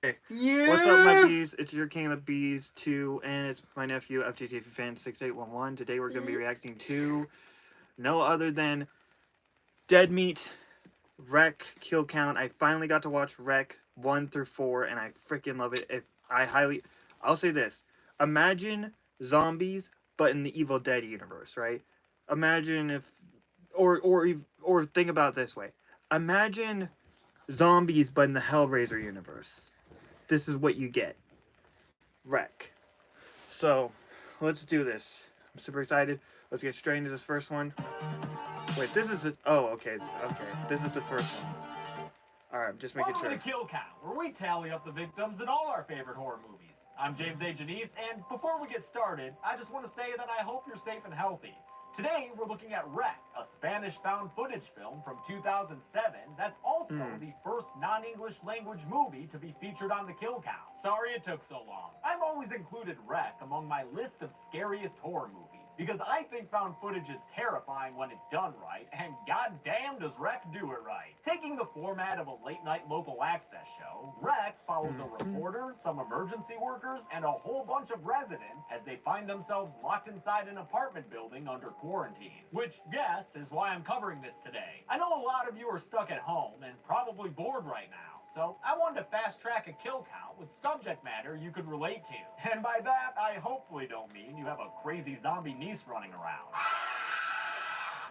Yeah. What's up, my bees? It's your king of the bees 2, and it's my nephew FTTV fan 6811. Today we're going to be reacting to no other than Dead Meat Wreck Kill Count. I finally got to watch Wreck 1 through 4, and I freaking love it. I'll say this: imagine zombies, but in the Evil Dead universe, right? Imagine if, or think about it this way: imagine zombies, but in the Hellraiser universe. This is what you get. Wreck. So, let's do this. I'm super excited. Let's get straight into this first one. Wait, this is the... Oh, okay. Okay. This is the first one. Alright, just making sure. Welcome to Kill Count, where we tally up the victims in all our favorite horror movies. I'm James A. Janice, and before we get started, I just want to say that I hope you're safe and healthy. Today, we're looking at Wreck, a Spanish found footage film from 2007 that's also the first non-English language movie to be featured on the Kill Count. Sorry it took so long. I've always included Wreck among my list of scariest horror movies because I think found footage is terrifying when it's done right, and goddamn does Wreck do it right. Taking the format of a late-night local access show, Wreck follows a reporter, some emergency workers, and a whole bunch of residents as they find themselves locked inside an apartment building under quarantine. Which, yes, is why I'm covering this today. I know a lot of you are stuck at home and probably bored right now, so I wanted to fast-track a kill count with subject matter you could relate to. And by that, I hopefully don't mean you have a crazy zombie niece running around.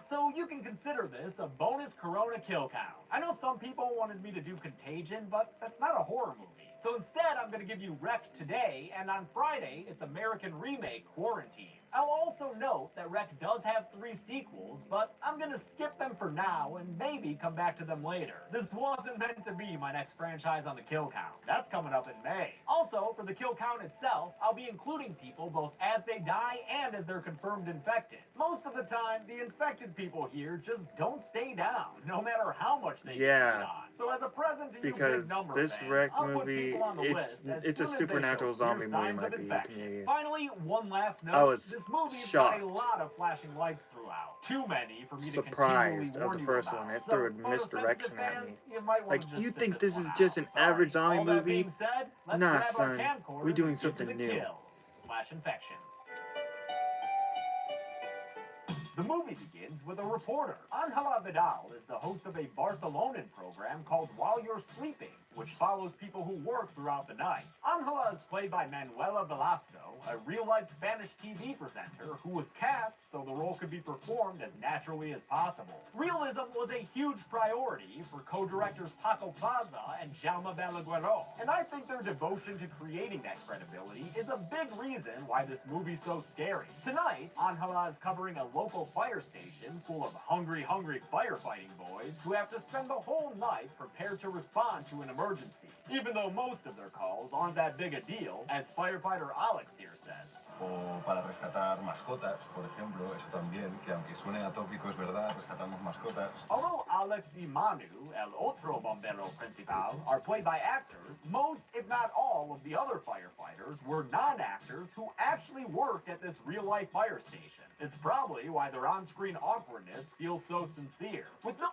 So you can consider this a bonus Corona kill count. I know some people wanted me to do Contagion, but that's not a horror movie. So instead, I'm going to give you Wreck today, and on Friday, it's American remake Quarantine. I'll also note that Wreck does have 3 sequels, but I'm going to skip them for now and maybe come back to them later. This wasn't meant to be my next franchise on the kill count. That's coming up in May. Also, for the kill count itself, I'll be including people both as they die and as they're confirmed infected. Most of the time, the infected people here just don't stay down, no matter how much they get on. So as a present to you big number this fans, Wreck I'll put movie, people on the list as it's a soon as they supernatural show clear zombie movie, signs might of be infection. Canadian. Finally, one last I note. was This movie's shocked. got a lot of flashing lights throughout. Too many for me to Surprised continually warn of the you first about. one. It So, threw a photosensitive misdirection at me. fans, you might want Like, to just you sit think this this one is just out. an Sorry. average zombie All that movie? being said, let's Nah, grab son. our camcorder We doing and get something to the new. kills/infections. The movie begins with a reporter. Angela Vidal is the host of a Barcelonan program called While You're Sleeping, which follows people who work throughout the night. Angela is played by Manuela Velasco, a real-life Spanish TV presenter who was cast so the role could be performed as naturally as possible. Realism was a huge priority for co-directors Paco Plaza and Jaume Balagueró, and I think their devotion to creating that credibility is a big reason why this movie's so scary. Tonight, Angela is covering a local fire station full of hungry firefighting boys who have to spend the whole night prepared to respond to an emergency, even though most of their calls aren't that big a deal, as firefighter Alex here says. O para rescatar mascotas, por ejemplo, eso también, que aunque suene atópico, es verdad, rescatamos mascotas. Although Alex y Manu, el otro bombero principal, are played by actors, most, if not all, of the other firefighters were non-actors who actually worked at this real-life fire station. It's probably why their on-screen awkwardness feels so sincere. With no...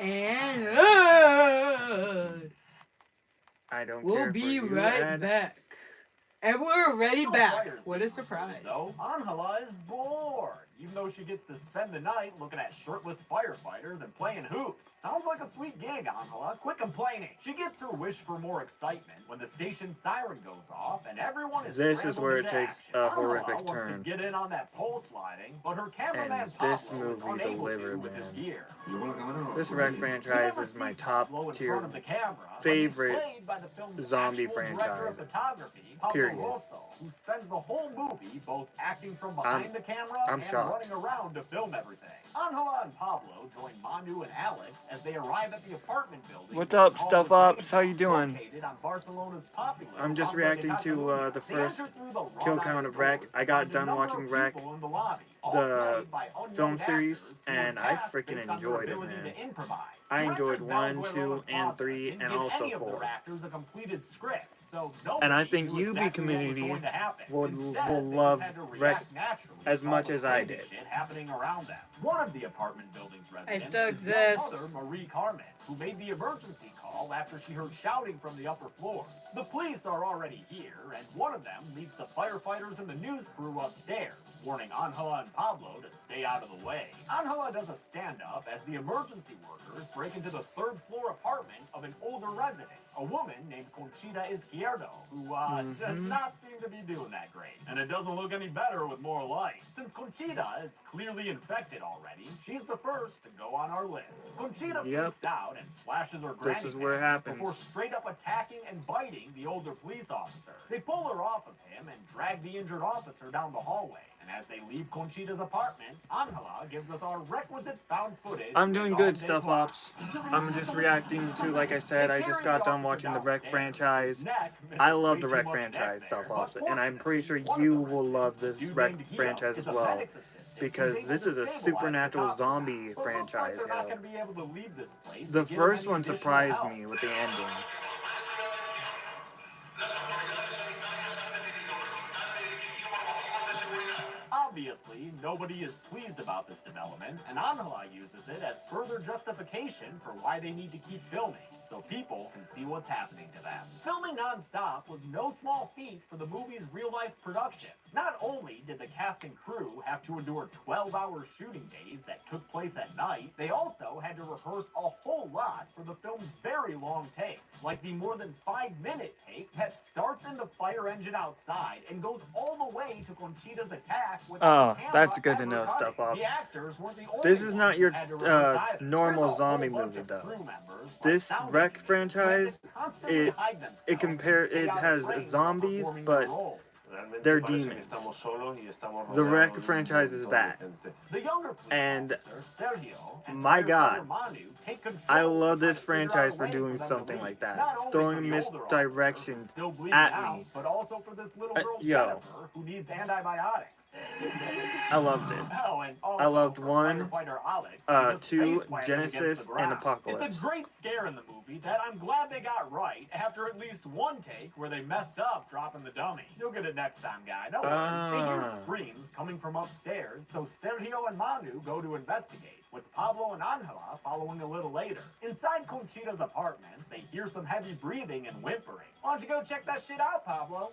And I don't care we'll for be you, right Ed. back. And we're already No back. fires What a being surprise. reported, though, Angela is bored, even though she gets to spend the night looking at shirtless firefighters and playing hoops. Sounds like a sweet gig, Angela. Quit complaining. She gets her wish for more excitement when the station siren goes off and everyone is This is where it scrambled takes into a action. horrific Angela wants to turn. get in on that pole sliding, but her cameraman And Pablo this is movie unable to delivered, with his man. gear. Luego la cámara no This lo Wreck puede. franchise is my top tier favorite zombie franchise. Period. Who spends the whole movie both acting from behind the camera I'm and shocked. running around to film everything. Angela and Pablo join Manu and Alex as they arrive at the apartment building. What's up, called Stuff the Ups? Green How you House, doing? located located on Barcelona's popular I'm just Rambla de reacting to Catalunya. the They first enter through the kill wrought count iron of Wreck. doors I to got find a done number watching of Wreck, people in the lobby, all the played by unknown film series, actors who were and I cast freaking based on their enjoyed it, ability man. to improvise. I enjoyed Directors 1, Balduino 2, and Plaza 3, didn't and give also any of 4. their actors a completed script, so And I nobody think knew you, exactly what was community, going to happen. will Instead, they love just had to Wreck react naturally as to all much the as I crazy did. shit happening around them. One of the apartment building's residents still is young exist. mother Marie Carmen, who made the emergency call after she heard shouting from the upper floors. The police are already here, and one of them leads the firefighters and the news crew upstairs, warning Angela and Pablo to stay out of the way. Angela does a stand-up as the emergency workers break into the third-floor apartment of an older resident, a woman named Conchita Izquierdo, who does not seem to be doing that great. And it doesn't look any better with more light. Since Conchita is clearly infected already, she's the first to go on our list. Conchita freaks out and flashes her granny This is where it panties happens. before straight up attacking and biting the older police officer. They pull her off of him and drag the injured officer down the hallway. And as they leave Conchita's apartment, Angela gives us our requisite found footage. I'm doing good, Stuff Ops. I'm just reacting to, like I said, I just got done watching the Wreck franchise. I love the Wreck franchise, Stuff Ops, and I'm pretty sure you will love this Wreck franchise as well, because this is a supernatural zombie franchise, you know. The first one surprised me with the ending. Obviously, nobody is pleased about this development, and Angela uses it as further justification for why they need to keep filming, so people can see what's happening to them. Filming non-stop was no small feat for the movie's real-life production. Not only did the cast and crew have to endure 12-hour shooting days that took place at night, they also had to rehearse a whole lot for the film's very long takes, like the more than 5-minute take that starts in the fire engine outside and goes all the way to Conchita's attack with Oh, that's good to know, Stuff Ops. This is not your normal zombie movie, though. This Wreck franchise, it has zombies, but they're demons. The Wreck franchise is that. And my God, I love this franchise for doing something like that, throwing misdirections at me. Yo, I loved it. I loved 1, 2, Genesis, and Apocalypse. It's a great scare in the movie that I'm glad they got right after at least one take where they messed up dropping the dummy. You'll get it next time, guy. No worries. They hear screams coming from upstairs, so Sergio and Manu go to investigate, with Pablo and Angela following a little later. Inside Conchita's apartment, they hear some heavy breathing and whimpering. Why don't you go check that shit out, Pablo?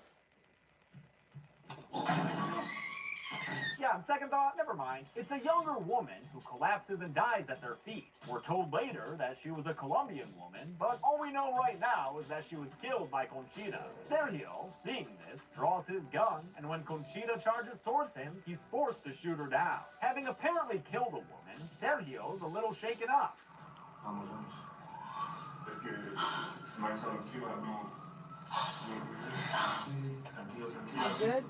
Yeah, on second thought, never mind. It's a younger woman who collapses and dies at their feet. We're told later that she was a Colombian woman, but all we know right now is that she was killed by Conchita. Sergio, seeing this, draws his gun, and when Conchita charges towards him, he's forced to shoot her down. Having apparently killed a woman, Sergio's a little shaken up. Good?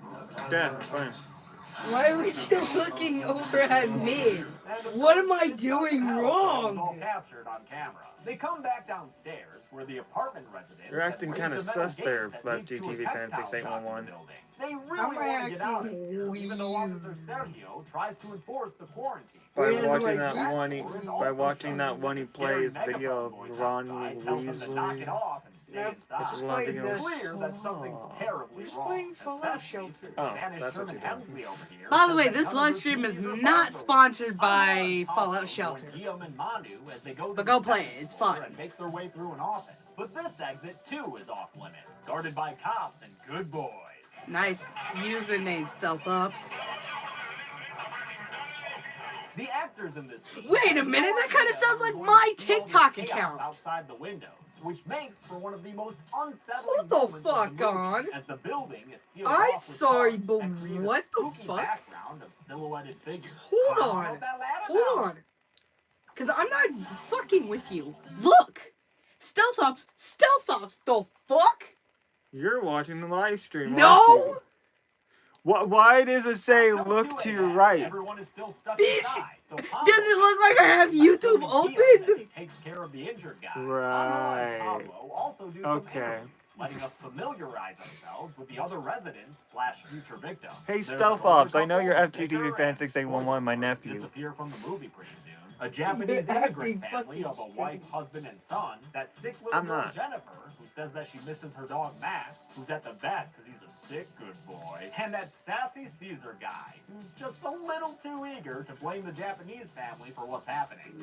Yeah, fine. Why are we just looking over at me? What am I doing wrong? All captured on camera. They come back downstairs where the apartment residents. You're acting kind of sus there, FGTV fan 6811. They really want to get out of here, even though Officer Sergio tries to enforce the quarantine. By Really watching like that one, he plays video of Ron Weasley. Nope, It's just loving playing it. Clear that something's terribly wrong. playing Fallout Shelter. Oh, that's what you're doing. By the way, this live stream is not sponsored by Fallout Shelter. But go play it, it's fun. And make their way through an office. But this exit too is off limits, guarded by cops and good boys. Nice username, Stealth Ops. The actors in this scene Wait a minute, that kind of sounds like my TikTok account. Outside the windows, which makes for one of the most unsettling Hold the moments of fuck movie, on. as the building is sealed I'm off with sorry, tarps but that create a what the spooky fuck? background of silhouetted figures. Hold Climb on. up that ladder Hold now. on. Because I'm not fucking with you. Look! Stealth Ops, the fuck? You're watching the live stream. aren't No! you? Why does it say Until look 2 to your a.m., right? Everyone is still stuck Bitch! inside, so Does it look like I have YouTube open? takes care of the injured guy. Right. Pablo also do some interviews, letting us familiarize ourselves with the other residents / future victims. Hey, There's Stealth an older Ops, I know you're couple, FGTV Victor fan and 6811, my Soy, nephew. disappear from the movie pretty soon. A Japanese immigrant family of a wife, husband, and son. That sick little girl Jennifer, who says that she misses her dog Max, who's at the vet because he's a sick good boy. And that sassy Caesar guy, who's just a little too eager to blame the Japanese family for what's happening.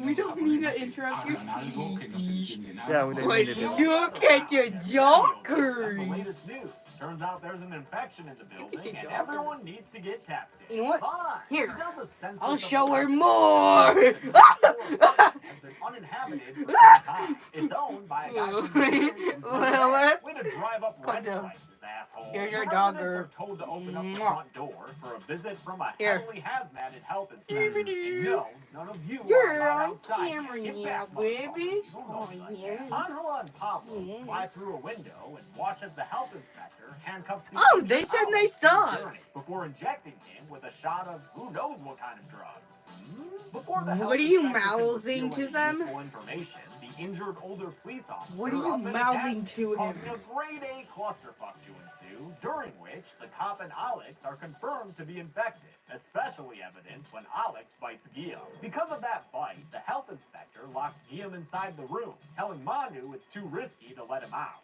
We don't need to interrupt your speech. Yeah, we didn't But need to do that. look at your The joggers. latest news. Turns out there's an infection in the building, and everyone needs to get tested. You know what? Fine. Here, She does a census I'll of show the her place. more. Has been uninhabited for some time. It's owned by a guy from Missouri who's What? way to drive up Calm rent down. prices, asshole. Here's your The dogger. residents are told to open up the Mwah. front door for a visit from a Here. heavily hazmated health inspector. And no, none of you You're are allowed on outside yet. camera Get now, back, baby. motherfuckers. You know me like yeah. that. Angela and Pablo Yeah. fly through a window and watch as the health inspector handcuffs the Oh, they said they Alex stopped. before injecting him with a shot of who knows what kind of drugs. Before the What health are you inspector can mouthing reveal to any them? useful information, the injured older police officer What are you up in a mouthing desk, to him? causing a grade A clusterfuck to ensue, during which the cop and Alex are confirmed to be infected, especially evident when Alex bites Guillaume. Because of that bite, the health inspector locks Guillaume inside the room, telling Manu it's too risky to let him out.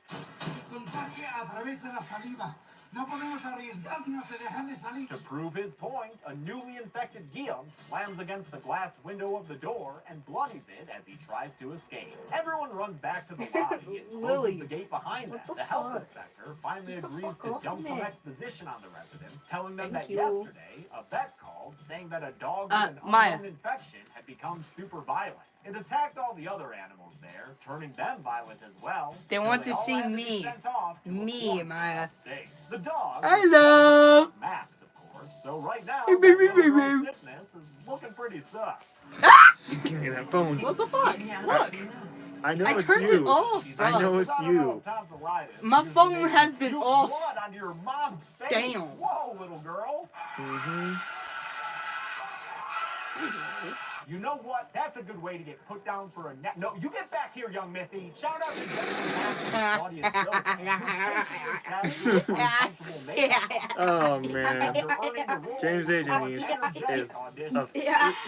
To prove his point, a newly infected Guillaume slams against the glass window of the door and bloodies it as he tries to escape. Everyone runs back to the lobby and Lily, closes the gate behind them. what the The health fuck? inspector finally Get the agrees fuck to off dump me. some exposition on the residents, telling them Thank that you. yesterday a vet called saying that a dog with an Maya. unknown infection had become super violent. It attacked all the other animals there, turning them violent as well. They till want to all see had to be me. sent off to a Me, quarantine Maya. upstate. The dog. Hello. Max, of course. So right now, Hey, that baby, little girl's baby. sickness is looking pretty sus. Give me that phone. What the fuck? Look, I know I it's turned you. it off, I bro. know it's Without a you. little tonsillitis, My you phone made has been puke off. blood onto your mom's face. Damn. Whoa, little girl. You know what? That's a good way to get put down for a nap. No, you get back here, young missy. Shout out to Claudia Oh man, James A. Denise is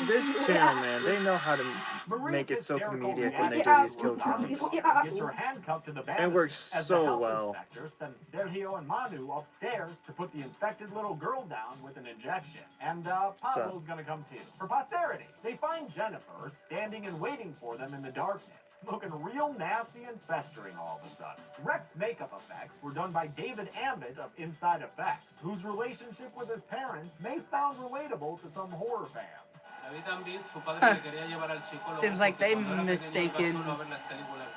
this channel, man. They know how to make it so comedic when they do these kill counts. Gets her handcuffed to the It works as so the health well. inspector sends Sergio and Manu upstairs to put the infected little girl down with an injection. And Pablo's gonna come too. For posterity, they find Jennifer standing and waiting for them in the darkness, looking real nasty and festering all of a sudden. Rex's makeup effects were done by David Ambit of Inside Effects, whose relationship with his parents may sound relatable to some horror fans. Seems like they mistaken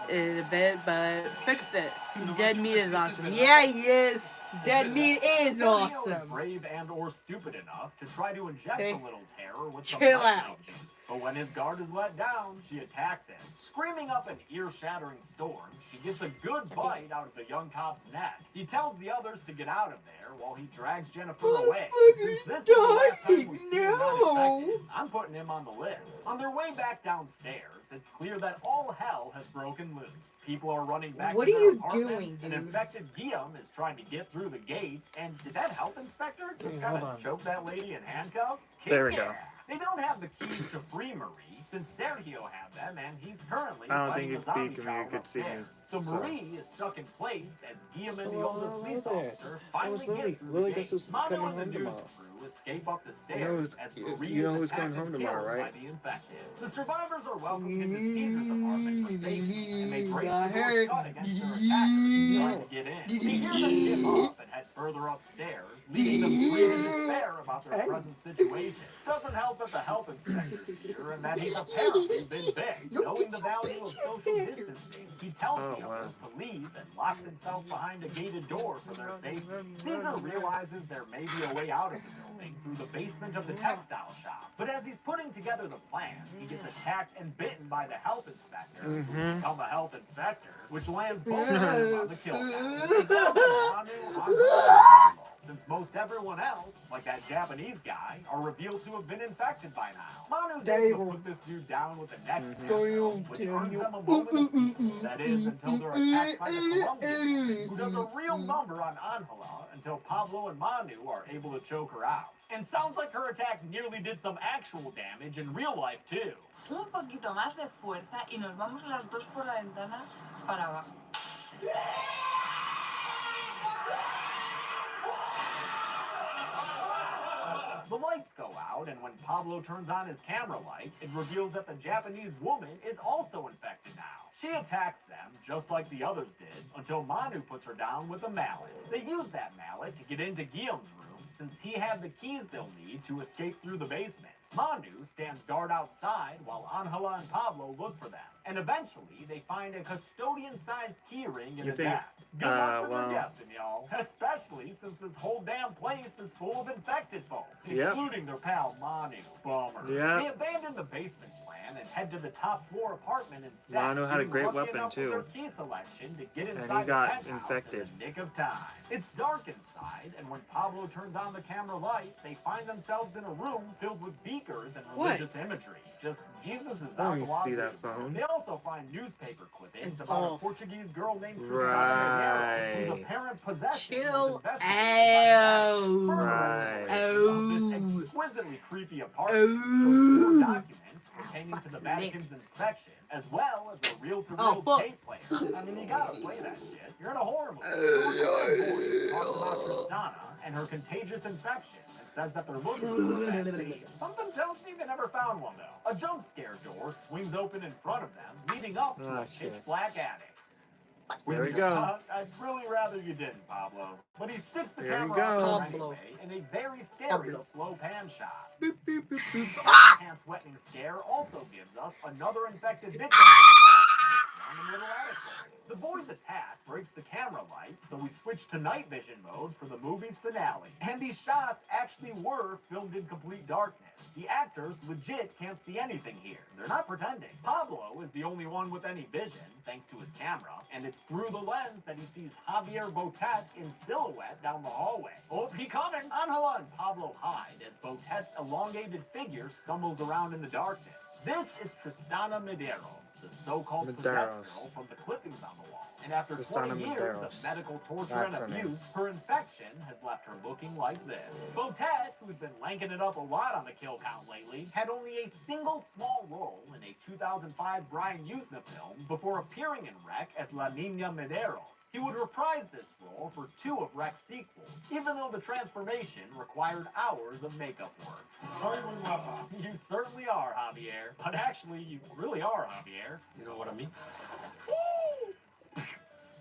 it a bit, but fixed it. Dead meat is awesome. Yeah, he is. Dead meat is Sergio is awesome. brave and or stupid enough to try to inject See? the little terror with some Chill nutmeg out. juice. But when his guard is let down, she attacks him. Screaming up an ear-shattering storm, she gets a good bite out of the young cop's neck. He tells the others to get out of there while he drags Jennifer away. Since this is the last time we see him uninfected, I'm putting him on the list. On their way back downstairs, it's clear that all hell has broken loose. People are running back What to are their you apartments. doing, An dude? infected Guillaume is trying to get through the gate, and did that health inspector just Hey, kind hold of on. choke that lady in handcuffs? There we Yeah. go. They don't have the keys to free Marie, since Sergio had them, and he's currently I don't fighting think a you'd zombie speak to me, child you could see me. upstairs. So Sorry. Marie is stuck in place as Guillaume and the Hello, older police hello there. officer That was finally Lily. get through Lily the guess gate. who's Manu coming and the home news tomorrow. crew escape up the You stairs know who's- as you- Marie you know is who's coming attacked home and tomorrow, killed right? by the infected. The survivors are welcomed into Caesar's apartment for safety, and they brace the Got door her. shut against their attackers trying to get in. We hear them give up and head further upstairs, leaving them free to despair about their present situation. Doesn't help that the health inspector's here and that he's apparently been big. Knowing the value of social distancing, he tells the others to leave and locks himself behind a gated door for their safety. Caesar realizes there may be a way out of the building through the basement of the textile shop. But as he's putting together the plan, he gets attacked and bitten by the health inspector, who's become a health infector, which lands both of them on the kill count. since most everyone else, like that Japanese guy, are revealed to have been infected by now. Manu's able to put this dude down with a neck snap, which earns them a moment of peace. That is, until they're attacked by the Colombian woman, who does a real number on Angela until Pablo and Manu are able to choke her out. And sounds like her attack nearly did some actual damage in real life, too. Un poquito más de fuerza y nos vamos las dos por la ventana para abajo. The lights go out, and when Pablo turns on his camera light, it reveals that the Japanese woman is also infected now. She attacks them, just like the others did, until Manu puts her down with a mallet. They use that mallet to get into Guillaume's room, since he had the keys they'll need to escape through the basement. Manu stands guard outside while Angela and Pablo look for them. And eventually, they find a custodian-sized keyring in a desk. Good luck with your guessing, y'all. Especially since this whole damn place is full of infected folk, including their pal Manu. Bummer. They abandon the basement plan and head to the top floor apartment instead. Manu had a great weapon, too. Their key selection to get inside and he got the infected. in the nick of time. It's dark inside, and when Pablo turns on the camera light, they find themselves in a room filled with beakers and religious imagery. Just Jesus is out. See that phone? They also find newspaper clippings It's about off. a Portuguese girl named Right. whose apparent possession Chill was investigated out. by Right. this exquisitely creepy apartment shows 4 documents pertaining to the Vatican's inspection, as well as a reel-to-reel tape player. I mean, you gotta play that shit. You're in a horror movie. The voice talks about Tristana and her contagious infection and says that they're looking for a vaccine. Something tells me they never found one, though. A jump scare door swings open in front of them, leading up to a pitch-black attic. There we go. I'd really rather you didn't, Pablo. But he sticks the There we camera go. up anyway in a very scary slow pan shot. Boop, boop, boop, boop. The hand-sweatening scare also gives us another infected victim from the past, this one in Little Attic. The boys' attack breaks the camera light, so we switch to night vision mode for the movie's finale. And these shots actually were filmed in complete darkness. The actors legit can't see anything here. They're not pretending. Pablo is the only one with any vision, thanks to his camera, and it's through the lens that he sees Javier Botet in silhouette down the hallway. Oh, he coming! Angela and Pablo hide as Botet's elongated figure stumbles around in the darkness. This is Tristana Medeiros, the so-called possessed girl from the clippings on the wall. And after 20 years of medical torture and abuse, her infection has left her looking like this. Botet, who's been lanking it up a lot on the kill count lately, had only a single small role in a 2005 Brian Usna film before appearing in Rec as La Niña Medeiros. He would reprise this role for 2 of Rec's sequels, even though the transformation required hours of makeup work. You certainly are, Javier. But actually, you really are, Javier. You know what I mean?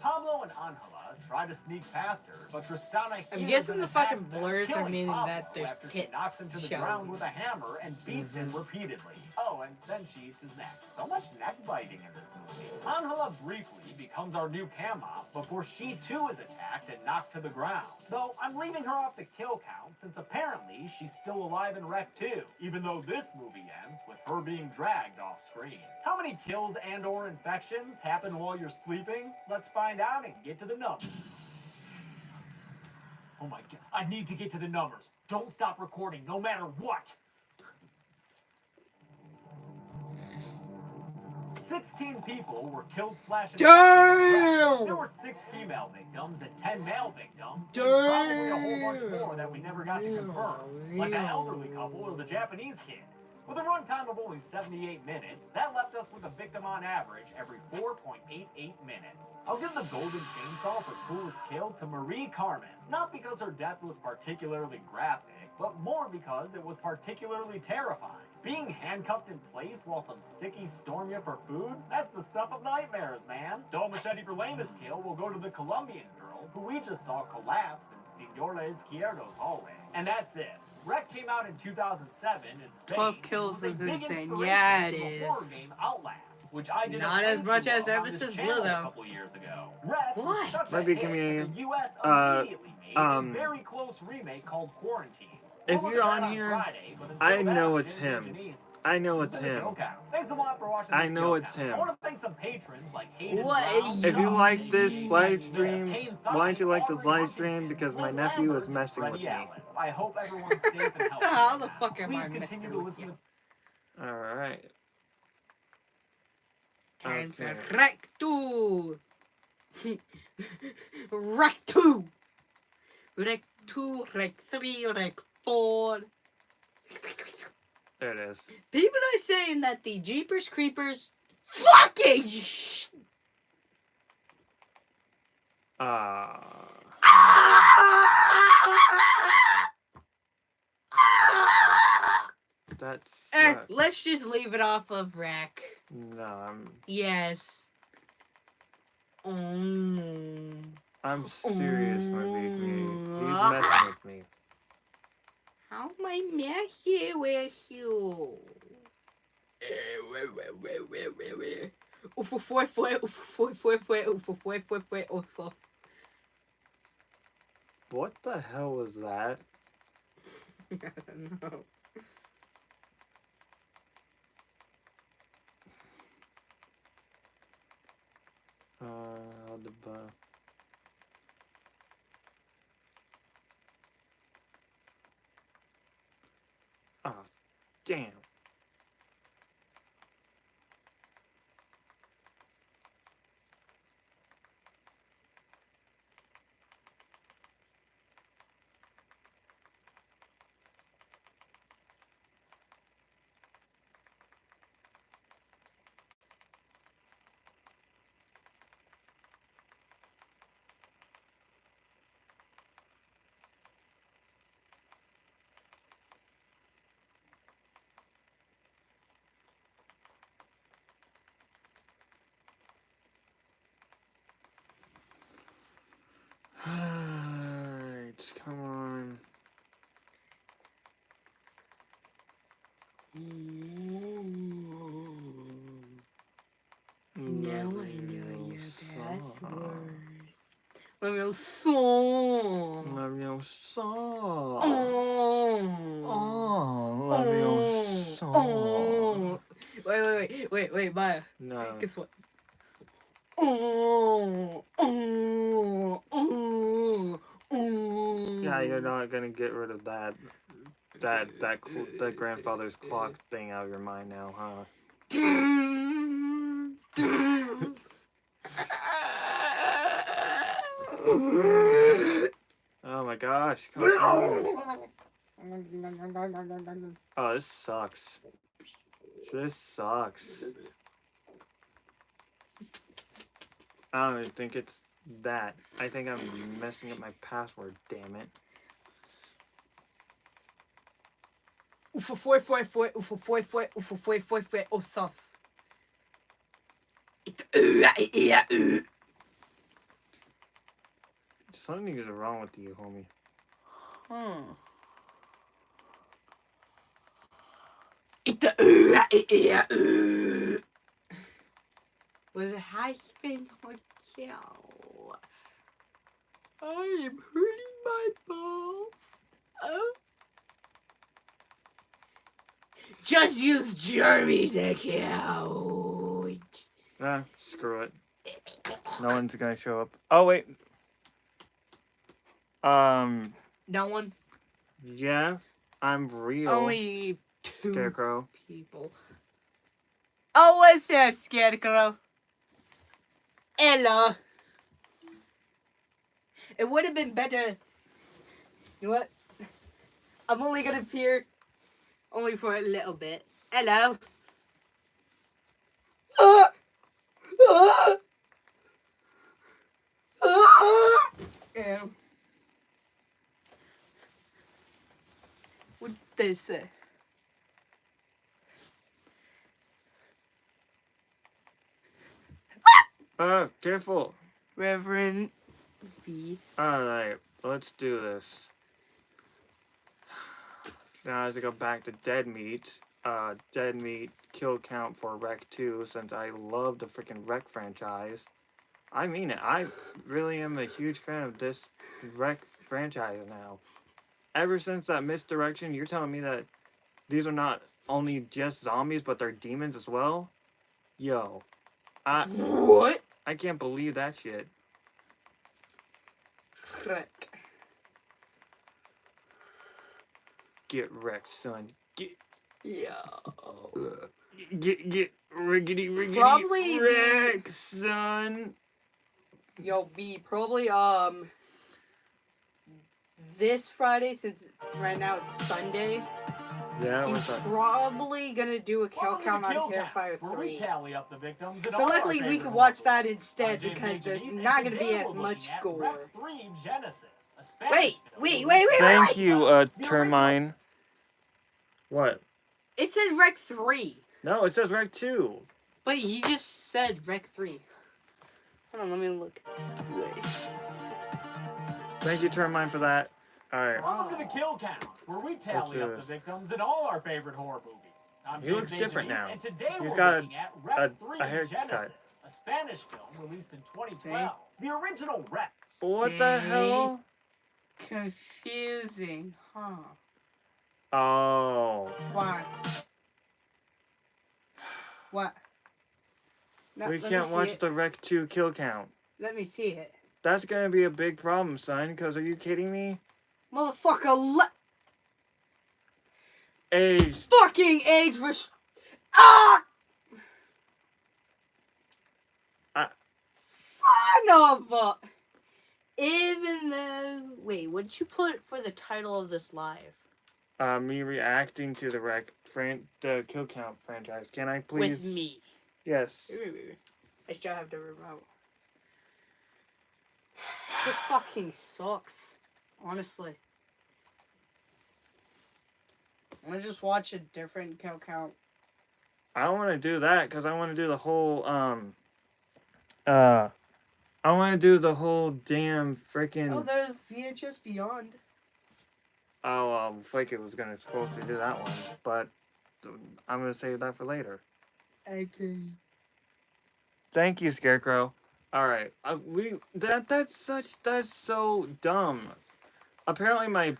Pablo and Angela try to sneak past her, but Tristana I'm hears guessing and the fucking attacks them, blurs are killing meaning Pablo that there's after she tits knocks him to the showing. ground with a hammer and beats him repeatedly. Oh, and then she eats his neck. So much neck biting in this movie. Angela briefly becomes our new cam op before she too is attacked and knocked to the ground. Though I'm leaving her off the kill count since apparently she's still alive in Rec 2, even though this movie ends with her being dragged off screen. How many kills and or infections happen while you're sleeping? Let's find out and get to the numbers. Oh my god, I need to get to the numbers. Don't stop recording, no matter what. 16 people were killed / Damn! There were 6 female victims and 10 male victims. And probably a whole bunch more that we never got to confirm, like an elderly couple or the Japanese kid. With a runtime of only 78 minutes, that left us with a victim on average every 4.88 minutes. I'll give the golden chainsaw for coolest kill to Marie Carmen. Not because her death was particularly graphic, but more because it was particularly terrifying. Being handcuffed in place while some sickies storm you for food? That's the stuff of nightmares, man. Dole Machete for lamest kill will go to the Colombian girl, who we just saw collapse in Senora Izquierdo's hallway. And that's it. Rec came out in 2007 in Spain. 12 kills and was a is big insane. inspiration Yeah, it for the is. horror game Outlast, which I did Not a as much playthrough as of on Emerson this Blue, channel though. a couple years ago. Rec was What? such a Might be hit coming, that the US immediately made a very close remake called Quarantine. If We'll you're look at on that here, Friday, but I until know then, it's James him. Denise, I know it's This is him. Okay. Thanks a lot for watching I this know Gilcast. it's him. I want to thank some patrons like Hayden What? Brown, If you John like Lee, this live Nick, stream, Kane why don't you Thine, like this Aubrey live stream? Huntington, Because my Glenn nephew is Lambert, messing Freddie with me. Allen. I hope everyone's safe and healthy. How right the now. fuck am I Please messing continue to with listen you? to Alright. Time Okay. for Rec 2. Rec 2. Rec 2, Rec 3, Rec 4. There it is. People are saying that the Jeepers Creepers fucking That sucks. let's just leave it off of Rec. No, Yes. I'm serious, my baby. He's messing with me. How am I messing with you? What the hell was that? I don't know. The oh, damn. Alright, come on. Now I know your password. Let me song. Love your song. Oh. Love your song. Wait, Maya. No. Guess what? Yeah, you're not gonna get rid of that grandfather's clock thing out of your mind now, huh? Oh my gosh, come on. Oh, this sucks. This sucks. I don't even think it's that. I think I'm messing up my password, damn it. Oh, sauce. Something is wrong with you, homie. Was a husband hotel. I am hurting my balls. Oh. Just use Jeremy's account. Nah, screw it. No one's gonna show up. Oh, wait. No one? Yeah, I'm real. Only 2 Scarecrow. people. Oh, what's up, Scarecrow? Hello. It would have been better. You know what? I'm only gonna appear only for a little bit. Hello. What they say? Careful. Reverend B. Alright, let's do this. Now I have to go back to Dead Meat. Dead Meat kill count for Rec 2 since I love the freaking Rec franchise. I mean it. I really am a huge fan of this Rec franchise now. Ever since that misdirection, you're telling me that these are not only just zombies, but they're demons as well. Yo, I What? I can't believe that shit. Shrek. Get wrecked, son. Get Yo. riggedy Probably wrecked, son. Yo, B, probably, this Friday, since right now it's Sunday, Yeah, he's what's up? probably gonna do a kill Welcome to count the on Kill Terrifier Count, where we 3. tally up the victims in So all our luckily we favorite can horror watch that movies. instead I'm James because A. there's Janice, and not gonna today be as we're much looking at gore. Rec 3 Genesis, a Spanish Wait, film wait, released in Thank you, 2012. The original- Termine. What? It says Rec 3, No, it says Wreck 2. but he just said Rec 3. Hold on, let me look. Wait. Thank you, Termine, for that. Alright. Welcome to the Kill Count, where we tally do up the this. victims in all our favorite horror movies. I'm He James looks A. different Janice, now. and today He's we're got looking at Rec a 3 haircut. Genesis, a Spanish film released in 2012. The original Rec. What the hell? Confusing, huh? Oh. Why? What? No, We let me can't see watch it. the Rec 2 kill count. Let me see it. That's gonna be a big problem, son, because are you kidding me? Motherfucker, Age. fucking age Ah! Son of a... Even though... Wait, what did you put for the title of this live? Me reacting to the kill count franchise. Can I please? With me. Yes. I still have the remote. This fucking sucks. Honestly. I'm gonna just watch a different kill count. I don't want to do that because I want to do the whole I want to do the whole damn freaking. Oh, there's VHS Beyond. Oh, Flake was supposed to do that one, but I'm gonna save that for later. Okay. Thank you, Scarecrow. All right, that's so dumb. Apparently, my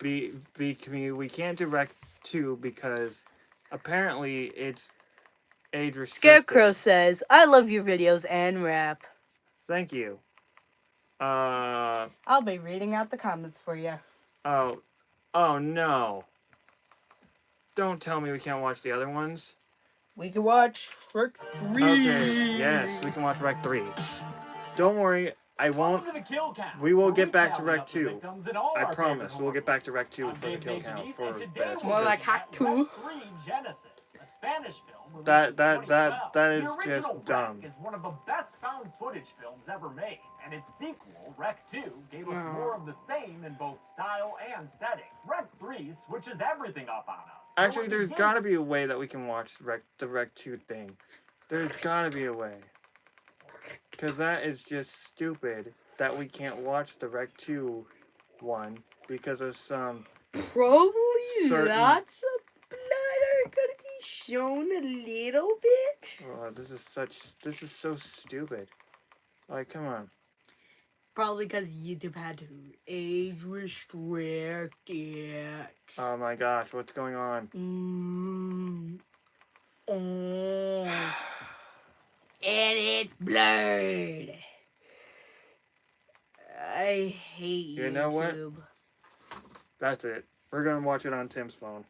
B community, we can't do Rec 2 because apparently it's age restricted. Scarecrow says, "I love your videos and rap." Thank you. I'll be reading out the comments for you. Oh no. Don't tell me we can't watch the other ones. We can watch Rec 3. Okay, yes, we can watch Rec 3. Don't worry, I won't. Welcome to the Kill Count, We will where get back to tally Rec up the 2. victims in all I our promise, favorite we'll get horror back to Rec 2 I'm for the James kill A. count Janice, for and today best. we're More like looking Hack at 2. Rec 3 Genesis, a Spanish film released That- in that- 2012. that is The original just Rec dumb. is one of the best found footage films ever made, and its sequel, Rec 2, gave us more of the same in both style and setting. Rec 3 switches everything up on us. though Actually, it there's begins gotta be a way that we can watch the Rec 2 thing. There's gotta be a way. Because that is just stupid that we can't watch the Rec 2 one because of some Probably certain- lots of blood are gonna be shown a little bit. Oh, this is so stupid. Like, come on. Probably because YouTube had to age restrict it. Oh my gosh, what's going on? Oh. And it's blurred. I hate YouTube. You know what? That's it. We're gonna watch it on Tim's phone.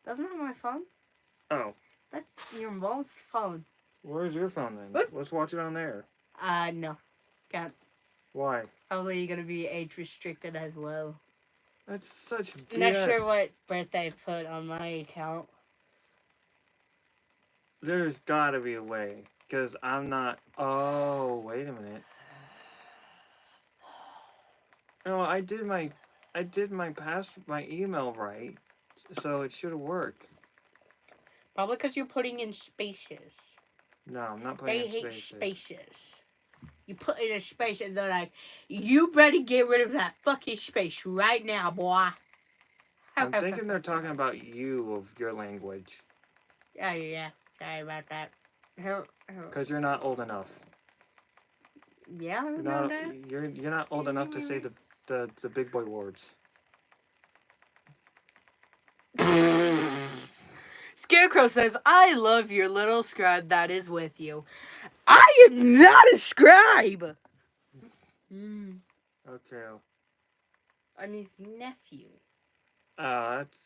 That's not my phone. Oh, That's your mom's phone. where's your phone then? What? Let's watch it on there. No. Can't. Why? Probably gonna be age restricted as well. That's such BS. I'm not sure what birthday I put on my account. There's gotta be a way. Because I'm not... Oh, wait a minute. No, I did my email right. So it should work. Probably because you're putting in spaces. No, I'm not putting They in hate spaces. spaces. You put in a space and they're like, you better get rid of that fucking space right now, boy. I'm thinking they're talking about you of your language. Oh, yeah. Sorry about that. Because you're not old enough. Yeah, I You're know not, that. you're not old enough to say the big boy words. Scarecrow says, I love your little scribe that is with you. I am not a scribe! Okay. I'm his nephew. That's...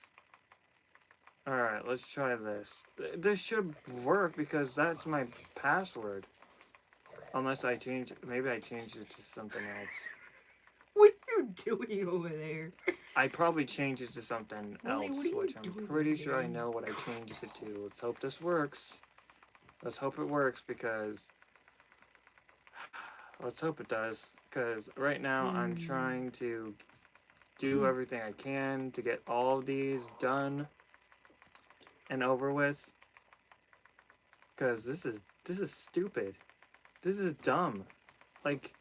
Alright, let's try this. This should work because that's my password. Unless I change... Maybe I changed it to something else. What are you doing over there? I probably changed it to something Willie, else, what are you which I'm doing pretty over sure I there? know what I changed it to. Let's hope this works. Let's hope it works because... Let's hope it does. Because right now I'm trying to do everything I can to get all of these done and over with. Because this is stupid. This is dumb. Like,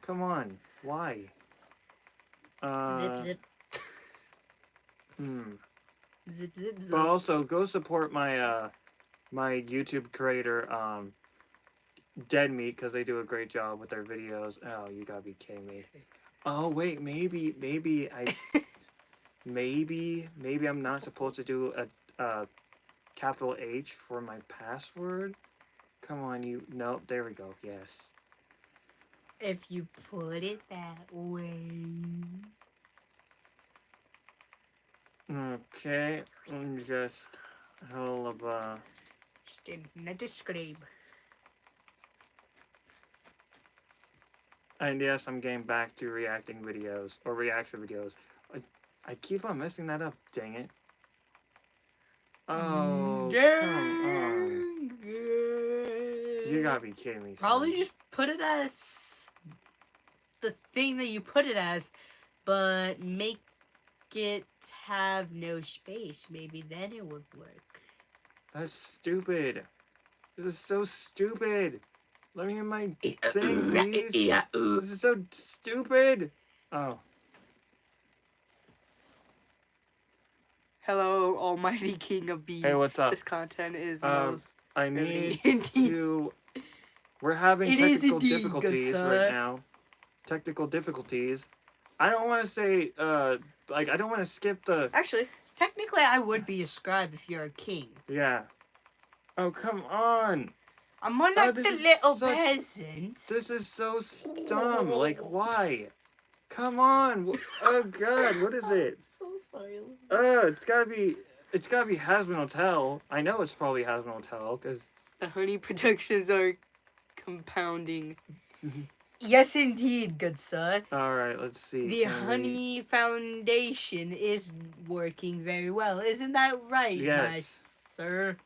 come on. Why? Zip, zip. Hmm. Zip, zip, zip. But also, go support my my YouTube creator, Dead Meat, because they do a great job with their videos. Oh, you gotta be kidding me. Oh, wait, maybe I'm not supposed to do a capital H for my password? Come on, you... Nope, there we go, yes. If you put it that way. Okay, just... Hold up, Not a scribe. And yes, I'm getting back to reacting videos, or reaction videos. I keep on messing that up, dang it. Oh, come on. You gotta be kidding me, son. Probably just put it as the thing that you put it as, but make it have no space. Maybe then it would work. That's stupid. This is so stupid. Let me in my thing, please. This is so stupid. Oh. Hello, Almighty King of Bees. Hey, what's up? This content is I need indeed. to... We're having It is technical indeed, difficulties good right sir. now. Technical difficulties. I don't want to say, like, I don't want to skip the... Actually, technically, I would be a scribe if you're a king. Yeah. Oh, come on. I'm more like this the is little such- peasant. This is so dumb. Like, why? Come on. Oh, God. What is it? So sorry. It's gotta be Hazbin Hotel. I know it's probably Hazbin Hotel, because... The honey productions are compounding. Yes, indeed, good sir. Alright, let's see. The Can we- honey foundation is working very well. Isn't that right, my Yes. sir?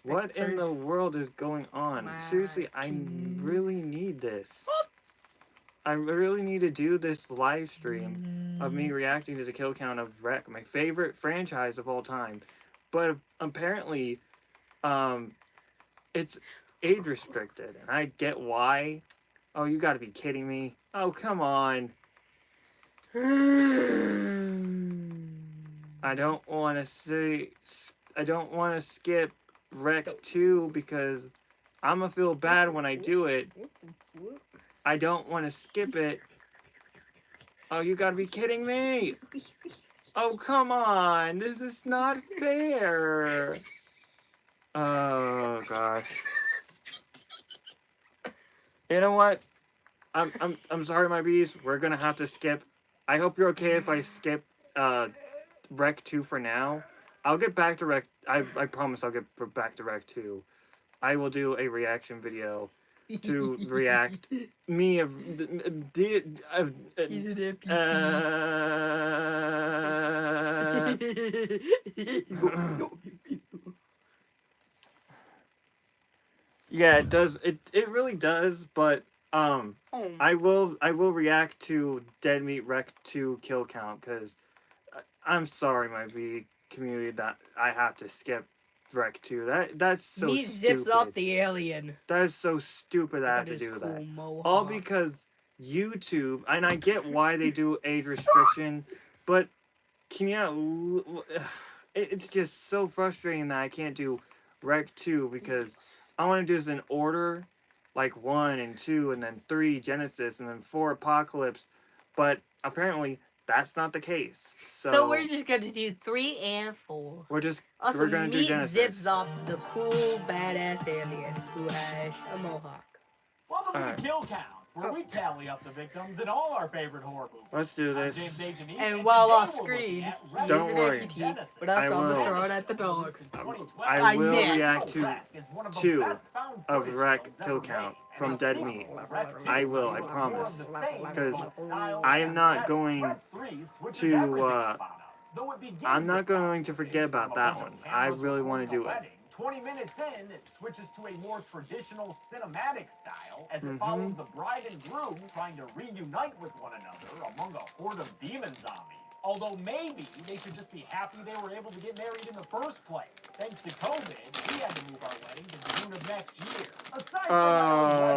What in the world is going on? My Seriously, I king. really need this. I really need to do this live stream of me reacting to the kill count of Wreck, my favorite franchise of all time. But apparently, it's age restricted, and I get why. Oh, you gotta be kidding me. Oh, come on. I don't want to skip Wreck 2 because I'm gonna feel bad when I do it. I don't want to skip it. Oh, you gotta be kidding me. Oh, come on. This is not fair. Oh, gosh. You know what? I'm sorry, my bees. We're gonna have to skip. I hope you're okay if I skip Rec 2 for now. I'll get back to Rec. I promise I'll get back to Rec 2. I will do a reaction video to react me of He's an yeah, it does. It really does. But I will react to Dead Meat Rec 2 kill count because I'm sorry, my V community, that I have to skip Rec 2. That's so Meat stupid. zips up the alien. That is so stupid. I have to do that. Mohawk. All because YouTube, and I get why they do age restriction, but can you? It's just so frustrating that I can't do Rec 2 because I want to do this in order, like 1 and 2, and then 3 Genesis, and then 4 Apocalypse. But apparently that's not the case. So we're just gonna do 3 and 4. we're just Also, we're gonna do meet Genesis. Zip Zop, the cool badass alien who has a mohawk. Welcome to Alright. the Kill Count, where we tally up the victims in all our favorite horror movies. Let's do I'm this. James A. Janice, And while today off we're screen, looking at he Red is Don't an worry. amputee, Genesis. but I I saw him will. throw it at the dog. Released in 2012. I will missed. react to Wreck is one of the 2 best found of footage Wreck films Kill ever Count made. from And the Dead sequel, Meat. Wreck 2, I will, I was promise. more of the same, 'Cause both style I and am not setting. going Wreck 3 switches to, everything up on us, though it begins I'm not with going to footage forget from about a that bunch of one. I cameras really want to recording a do it. wedding. 20 minutes in, it switches to a more traditional cinematic style as it Mhm. follows the bride and groom trying to reunite with one another among a horde of demon zombies. Although maybe they should just be happy they were able to get married in the first place. Thanks to COVID, we had to move our wedding to June of next year. Aside from my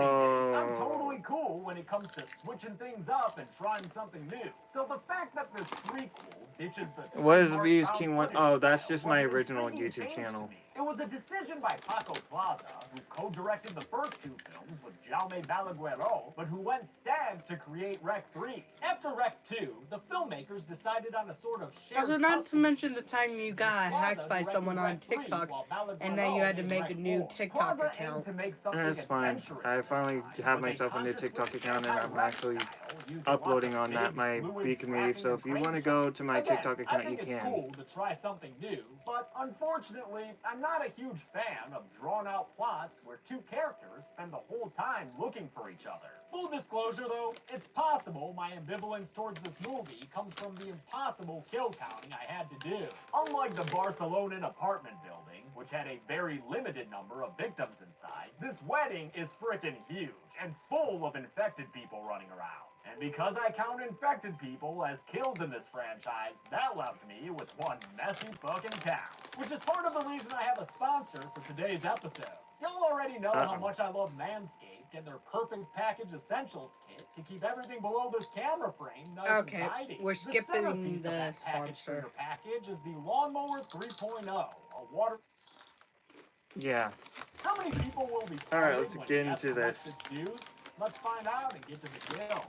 own wedding, I'm totally cool when it comes to switching things up and trying something new. So the fact that this prequel ditches the What is the trademark Views found King one? footage Oh, that's style just my was an original intriguing YouTube change channel. to me. It was a decision by Paco Plaza, who co-directed the first 2 films with Jaume Balagueró, but who went stag to create Rec 3. After Rec 2, the filmmakers decided on a sort of shared Also, not to custom mention the time you got Plaza hacked by directed someone on Rec 3, TikTok, while and now you had to Balagueró make a made new Rec 4. TikTok Plaza aimed account. to make something That's fine. adventurous I this finally time, have with a myself a new conscious TikTok twist account, and I'm anti-Rec actually style, using uploading lots of on that big, my fluid B community. tracking So and if you crane want to go shots. to my Again, TikTok I account, you think it's can. cool to try something new, but unfortunately, I'm not a huge fan of drawn-out plots where 2 characters spend the whole time looking for each other. Full disclosure, though, it's possible my ambivalence towards this movie comes from the impossible kill counting I had to do. Unlike the Barcelonan apartment building, which had a very limited number of victims inside, this wedding is frickin' huge and full of infected people running around. And because I count infected people as kills in this franchise, that left me with one messy fucking town. Which is part of the reason I have a sponsor for today's episode. Y'all already know how much I love Manscaped and their Perfect Package Essentials kit to keep everything below this camera frame nice and tidy. We're The skipping centerpiece of the that package for sponsor. your package is the Lawnmower 3.0, a water... Yeah. How many people will be All right, fired let's when get Jeff into collects this. its dues? Let's find out and get to the kills.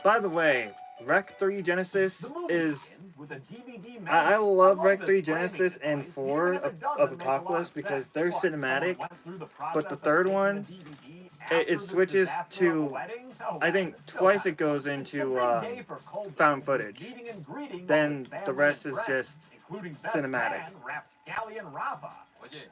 By the way, Rec 3 The Genesis movie is. begins with a DVD I manual. love love Rec this 3 framing Genesis and device, 4 even if it doesn't of make a lot Apocalypse of because sense. they're What, cinematic. someone went through the But the process of third making one, the DVD it after this switches disaster of a to. wedding? Oh, I well, think it's still twice it kinda goes fun. into It's a big day for Colby, found who's footage. meeting and greeting all Then his the family rest and is friends, just including best cinematic. man, Rapscallion Rafa. Oye,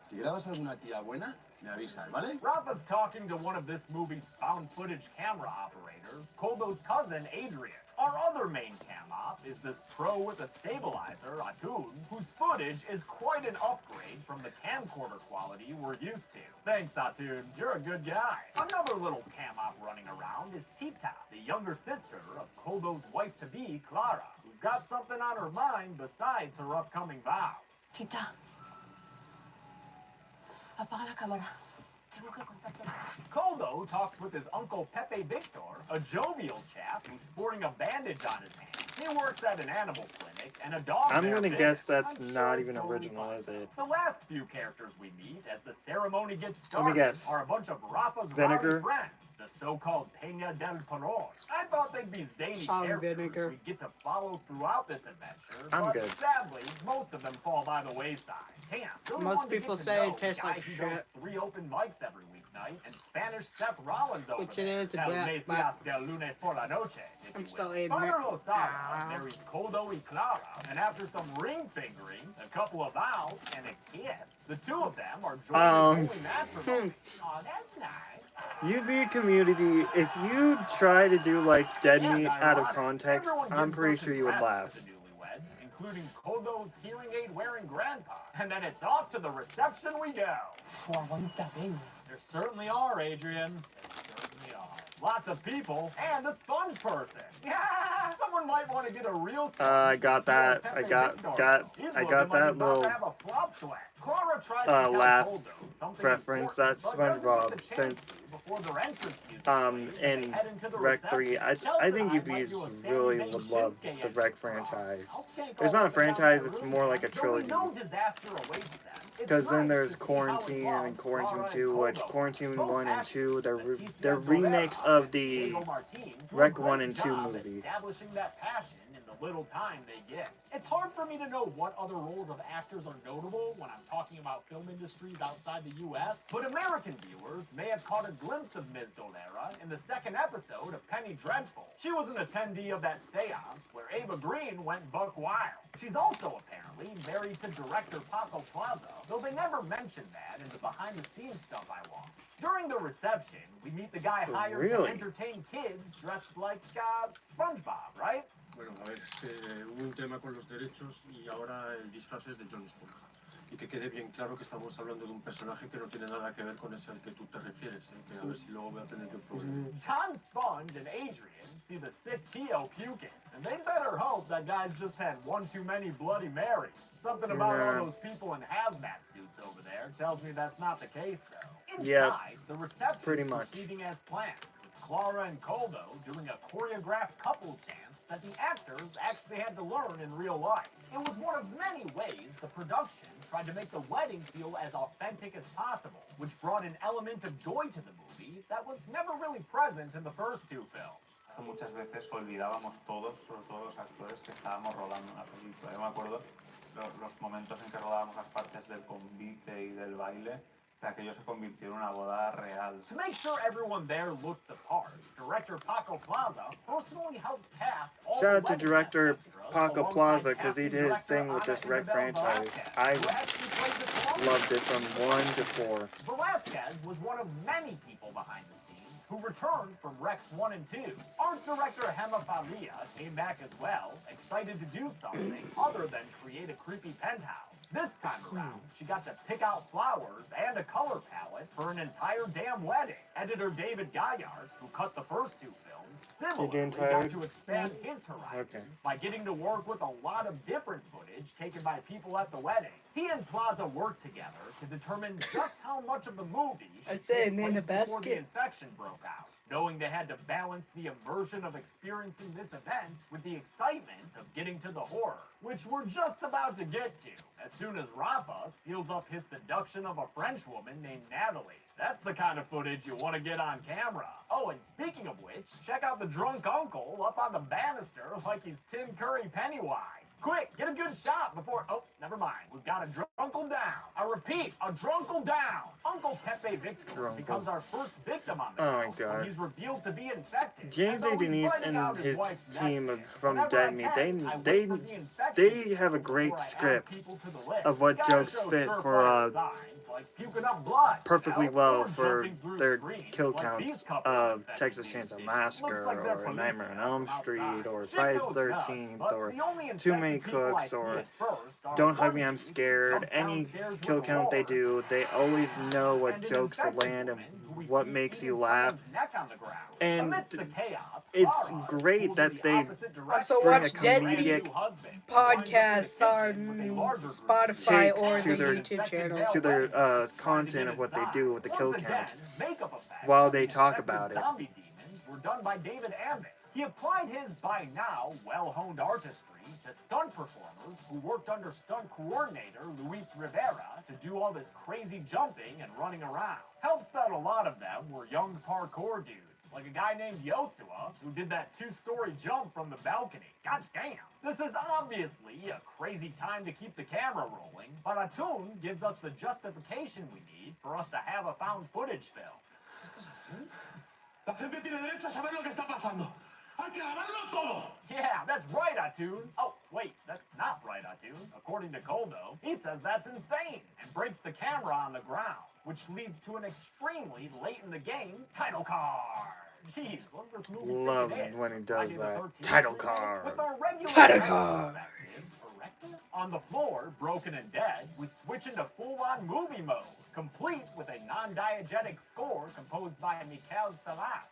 si grabas alguna tía buena, me avisas, ¿vale? Rafa's talking to one of this movie's found footage camera operators, Coldo's cousin, Adrian. Our other main cam op is this pro with a stabilizer, Atun, whose footage is quite an upgrade from the camcorder quality we're used to. Thanks, Atun. You're a good guy. Another little cam op running around is Tita, the younger sister of Coldo's wife-to-be, Clara, who's got something on her mind besides her upcoming vows. Tita, apaga la cámara. Tengo que contarte algo. Coldo talks with his uncle Pepe Victor, a jovial chap who's sporting a bandage on his hand. He works at an animal clinic, and a dog I'm there gonna bit guess him. that's I'm not sure even it's totally original, fine. is it? The last few characters we meet as the ceremony gets Let me started guess. are a bunch of Rafa's Vinegar? rowdy friends, the so-called Peña del Perón. I thought they'd be zany Salt and characters vinegar. we'd get to follow throughout this adventure, I'm but good. sadly, most of them fall by the wayside. Damn, really Most wanted to people get to say it know tastes the like guy who does shit. 3 open mics every weeknight, and Spanish Seth Rollins over Which it there. is, El but- Mesías del lunes por la noche, if I'm you still will. eating Father it. Losada Ah. marries Coldo y Clara, and after some ring fingering, a couple of vows, and a kiss, the 2 of them are joining in holy matrimony. Aw, that's nice. UV community, if you try to do like Dead Yeah, Meat ironic. out of context, Everyone I'm gives pretty their sure you would congrats laugh. to the newlyweds, including Coldo's hearing aid wearing grandpa. And then it's off to the reception we go. There certainly are, Adrian. There certainly are. Lots of people and a sponge person. Yeah, someone might want to get a real sponge. I got to that. Pepe I got Victor. He's I looking got like that he's about little to have a flop sweat. Clara tries to tell laugh Coldo something reference. important, That's but doesn't SpongeBob, get the chance since, to before their entrance music plays and they in head into the Rec 3, reception. I Chelsea think and I UVs might do a Sami really Zayn would love Shinsuke the entrance Rec for us. franchise. I'll skank It's all not a up and down franchise, that it's room, more like a man. Knowing trilogy. no disaster awaits them, Because then there's Quarantine and Quarantine 2, which Quarantine 1 and 2, they're remakes of the Rec 1 and 2 movie. Establishing that passion in the little time they get. It's hard for me to know what other roles of actors are notable when I'm talking about film industries outside the U.S., but American viewers may have caught a glimpse of Ms. Dolera in the second episode of Penny Dreadful. She was an attendee of that seance where Ava Green went buck wild. She's also apparently married to director Paco Plaza, though they never mentioned that in the behind-the-scenes stuff I watched. During the reception, we meet the guy hired to entertain kids dressed like SpongeBob, right? Bueno, a ver, hubo un tema con los derechos y ahora el disfraz es de Jon Snow. Y que quede bien claro que estamos hablando de un personaje que no tiene nada que ver con ese al que tú te refieres, que a ver si luego voy a tener que probar. John Sponge and Adrian see the sick Tio puking, and they better hope that guy's just had one too many Bloody Marys. Something about all those people in hazmat suits over there tells me that's not the case, though. Inside, the reception is proceeding as planned, with Clara and Coldo doing a choreographed couples dance that the actors actually had to learn in real life. It was one of many ways the production tried to make the wedding feel as authentic as possible, which brought an element of joy to the movie that was never really present in the first two films. Muchas veces olvidábamos todos, sobre todo los actores, que estábamos rodando una película. Yo me acuerdo los momentos en que rodábamos las partes del convite y del baile, que aquello se convirtió en una boda real. To make sure everyone there looked the part, director Paco Plaza personally helped cast all Shout out the to director extras Paco alongside Plaza because he did his casting thing with director this Rec Ana Isabel franchise. Velazquez, I who actually played the Columbus. loved it from 1 to 4. Velasquez was one of many people behind the scenes who returned from Rex 1 and 2. Art director Hema Falia came back as well, excited to do something other than create a creepy penthouse. This time around, she got to pick out flowers and a color palette for an entire damn wedding. Editor David Gaillard, who cut the first two films, similarly got to expand his horizons by getting to work with a lot of different footage taken by people at the wedding. He and Plaza worked together to determine just how much of the movie should take place before the infection broke out, knowing they had to balance the immersion of experiencing this event with the excitement of getting to the horror, which we're just about to get to, as soon as Rafa seals up his seduction of a French woman named Natalie. That's the kind of footage you want to get on camera. Oh, and speaking of which, check out the drunk uncle up on the banister like he's Tim Curry Pennywise. Quick, get a good shot before... Oh, never mind. We've got a drunkle down. I repeat, a drunkle down. Uncle Pepe Victor becomes our first victim on the house when he's revealed to be infected. James A. Denise and his team from Dead Meat, they have a great script of what jokes fit for perfectly well for their kill counts of Texas Chainsaw Massacre or Nightmare on Elm Street or Friday the 13th or Too Many Cooks or Don't Hug Me, I'm Scared. Any kill count they do, they always know what jokes to land and what makes you laugh. And it's great that they Also bring a watch Dead comedic Meat podcast on Spotify or to their their YouTube channel. to their content of what they do with the kill count while they talk about it. Zombie demons were done by David Ambit. He applied his by now well-honed artistry to stunt performers who worked under stunt coordinator Luis Rivera to do all this crazy jumping and running around. Helps that a lot of them were young parkour dudes, like a guy named Yosua, who did that 2-story jump from the balcony. God damn. This is obviously a crazy time to keep the camera rolling, but Atun gives us the justification we need for us to have a found footage film. ¿Esto es así? La gente tiene derecho a saber lo que está pasando. ¡Hay que grabarlo todo! Yeah, that's right, Atun. Oh, wait, that's not right, Atun. According to Coldo, he says that's insane and breaks the camera on the ground, which leads to an extremely late in the game title card. Jeez, what's this movie? Love when he does that. Title card. With our regular Title card. On the floor, broken and dead, we switch into full-on movie mode, complete with a non-diegetic score composed by Mikel Salas.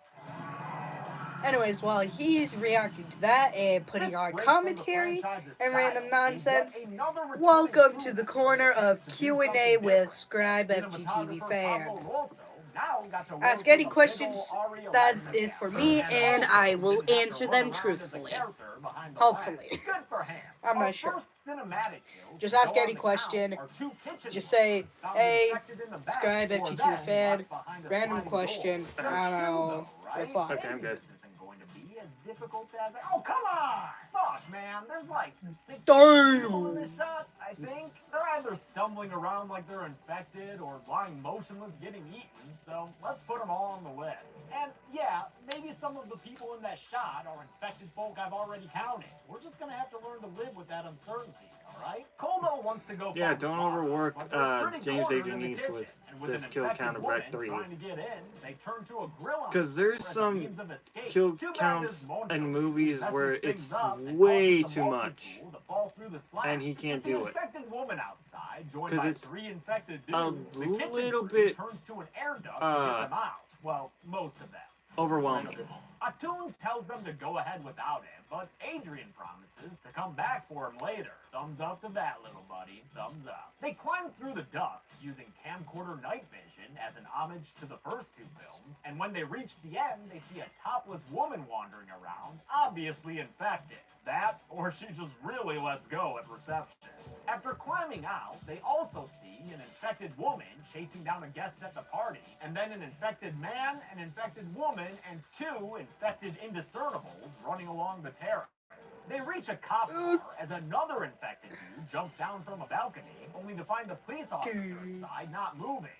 Anyways, while he's reacting to that and putting on commentary and random nonsense, welcome to the corner of Q&A with Scribe FGTV fan. now got to work Ask with any a big questions ol' Aria that license is for camera, me, and and also I will didn't have to answer run them around as a truthfully. character behind the Hopefully. lens. Good for him. I'm Our not sure. first cinematic kills Just to ask go any on the question. count are two kitchen Just say, workers found hey, infected in the back, subscribe, who are FGT then fan, left behind a random sliding question, door. They're and two, I'll though, right? reply. Okay, I'm Maybe good. this isn't going to be as difficult as oh, come on! Fuck, man. There's like 6 Damn. people in this shot, I think. They're either stumbling around like they're infected or lying motionless getting eaten, so let's put them all on the list. And yeah, maybe some of the people in that shot are infected folk I've already counted. We're just gonna have to learn to live with that uncertainty, alright? Coldo wants to go Yeah, find don't Clara, overwork but they're pretty James cornered A. in the Janice kitchen, with and with this an kill infected count of woman Rec 3. trying to get in, they turn to a grill on Because there's as a some means of escape. kill Too bad counts this Moncho in movies messes where things it's up and way causes the too much, multi-tool to fall through the slats. and he can't With do the it. infected woman outside, joined 'Cause by it's 3 infected a dudes, the kitchen little crew bit, turns to an air duct to get them out. Well, most of them. overwhelming. Atun tells them to go ahead without him, but Adrian promises to come back for him later. Thumbs up to that, little buddy. Thumbs up. They climb through the duct using camcorder night vision as an homage to the first 2 films, and when they reach the end, they see a topless woman wandering around, obviously infected. That, or she just really lets go at reception. After climbing out, they also see an infected woman chasing down a guest at the party, and then an infected man, an infected woman, and 2 infected indiscernibles running along the terrace. They reach a cop car as another infected dude jumps down from a balcony, only to find the police officer inside not moving.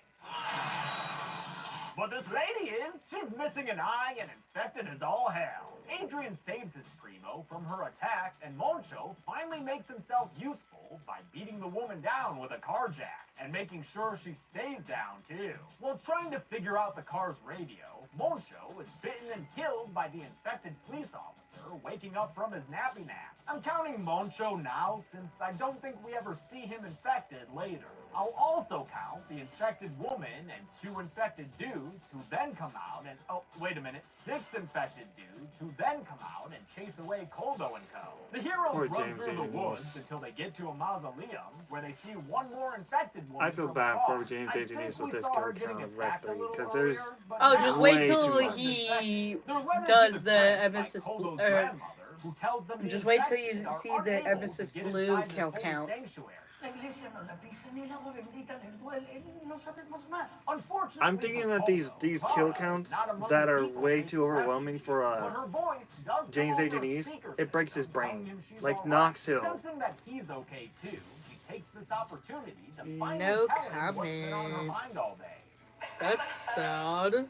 But this lady is. She's missing an eye and infected as all hell. Adrian saves his primo from her attack, and Moncho finally makes himself useful by beating the woman down with a car jack and making sure she stays down too. While trying to figure out the car's radio, Moncho is bitten and killed by the infected police officer waking up from his nappy nap. I'm counting Moncho now since I don't think we ever see him infected later. I'll also count the infected woman and 2 infected dudes who then come out and, oh, wait a minute, 6 infected dudes who then come out and chase away Coldo and co. The heroes Poor run James through the A. woods Janice. until they get to a mausoleum where they see one more infected woman. I feel from bad afar. for James I A. Janice think with we this saw kill her getting count of Rec attacked a 3, little because there's earlier, but Oh, now just way wait till too much. he they're run into does the the trench by Emesis Coldo's Blue. grandmother, who tells them the Just wait till infected you are see the unable to Emesis get Blue inside this kill holy count. sanctuary. La iglesia no la pisa ni el agua bendita les duele. No sabemos más. Unfortunately, I'm thinking that these Clara kill is counts not among that the are people way facing too overwhelming refuge, for but her voice does come James A. over a Janice, speaker it breaks his system telling brain. him she's Like all right. Knox Hill. Sensing that he's okay too, she takes this opportunity to finally No tell him what's been on her comments. mind all day. That's sad.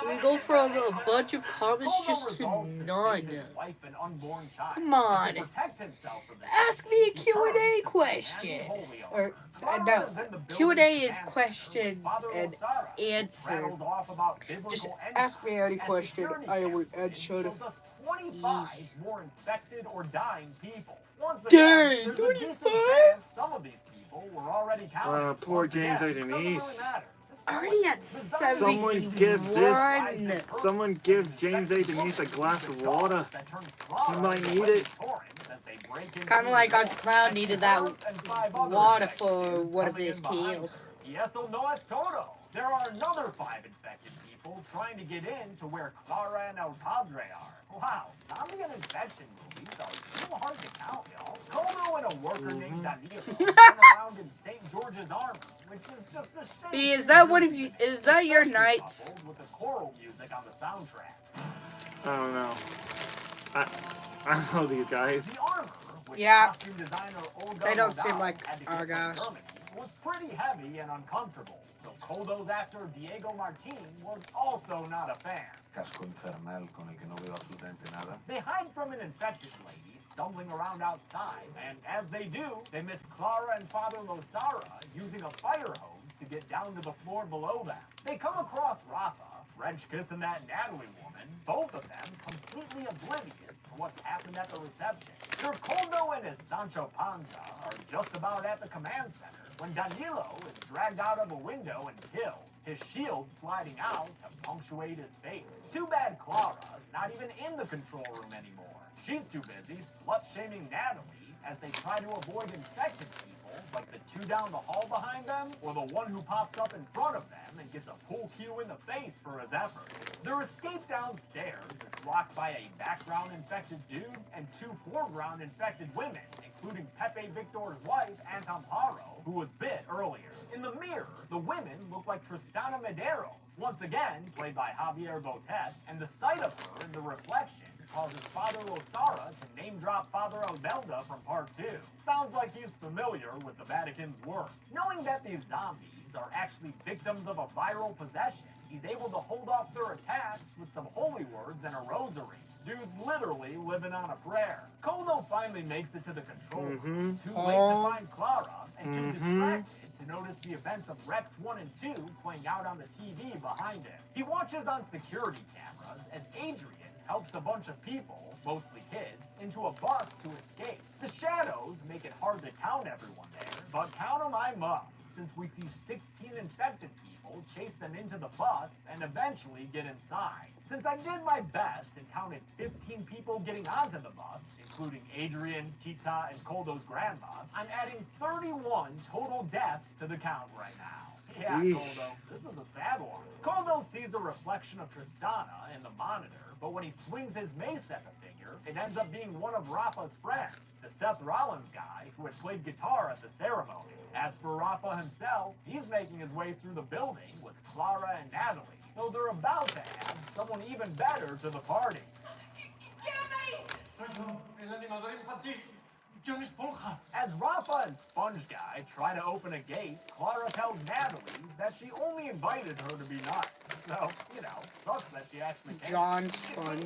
We go from a bunch of comments Coldo just to resolves to none. save his wife and unborn child, Come on. and to protect himself from this Ask me a he Q&A turns to question. Manny Holyoke. Or, Clara no, is in the Q&A building's is command center question with Father and Osara, who answer. rattles off about biblical Just endtimes. ask me any As question. security I will camera answer shows it. us 25 more infected or dying people. Once Dang, again, there's a decent 25? chance some of these people were already counted. Poor Once James again, A. doesn't really Janice. matter. Already at Someone give 71. Someone give James A. Janice a glass of water. He might need it. Kind of like Arthur Cloud needed that water for one of his kills. Y eso no es todo. There are another 5 infected people trying to get in to where Clara and El Padre are. Wow, zombie and infection movies are so hard to count, y'all. Coldo and a worker named Danilo run around in St. George's armor, which is just a shame. Is that one of you? Is that your knights? With the choral music on the soundtrack. I don't know. I don't know these guys. The armor, which Yeah. costume designer Olga They don't seem Modal like had to get our from guys. Germany, was pretty heavy and uncomfortable. So Coldo's actor Diego Martin was also not a fan. Casco infernal con el que no veo absolutamente nada. They hide from an infected lady stumbling around outside, and as they do, they miss Clara and Father Losara using a fire hose to get down to the floor below them. They come across Rafa, French kissing that Natalie woman, both of them completely oblivious to what's happened at the reception. Sir Coldo and his Sancho Panza are just about at the command center when Danilo is dragged out of a window and killed, his shield sliding out to punctuate his fate. Too bad Clara's not even in the control room anymore. She's too busy slut-shaming Natalie as they try to avoid infected people people, like the two down the hall behind them, or the one who pops up in front of them and gets a pull cue in the face for his efforts. Their escape downstairs is blocked by a background infected dude and two foreground infected women, including Pepe Victor's wife, Aunt Amparo, who was bit earlier. In the mirror, the women look like Tristana Medeiros, once again played by Javier Botet, and the sight of her in the reflection causes Father Losara to name-drop Father Albelda from Part 2. Sounds like he's familiar with the Vatican's work. Knowing that these zombies are actually victims of a viral possession, he's able to hold off their attacks with some holy words and a rosary. Dude's literally living on a prayer. Coldo finally makes it to the control room, too late to find Clara, and too distracted to notice the events of Rex 1 and 2 playing out on the TV behind him. He watches on security cameras as Adrian helps a bunch of people, mostly kids, into a bus to escape. The shadows make it hard to count everyone there, but count them I must, since we see 16 infected people chase them into the bus and eventually get inside. Since I did my best and counted 15 people getting onto the bus, including Adrian, Tita, and Coldo's grandma, I'm adding 31 total deaths to the count right now. Yeah, Coldo, this is a sad one. Coldo sees a reflection of Tristana in the monitor, but when he swings his mace at the figure, it ends up being one of Rafa's friends, the Seth Rollins guy who had played guitar at the ceremony. As for Rafa himself, he's making his way through the building with Clara and Natalie, though they're about to add someone even better to the party. El animador infantil, John Esponja. As Rafa and Sponge Guy try to open a gate, Clara tells Natalie that she only invited her to be nice. So, you know, sucks that she actually came. John Sponge.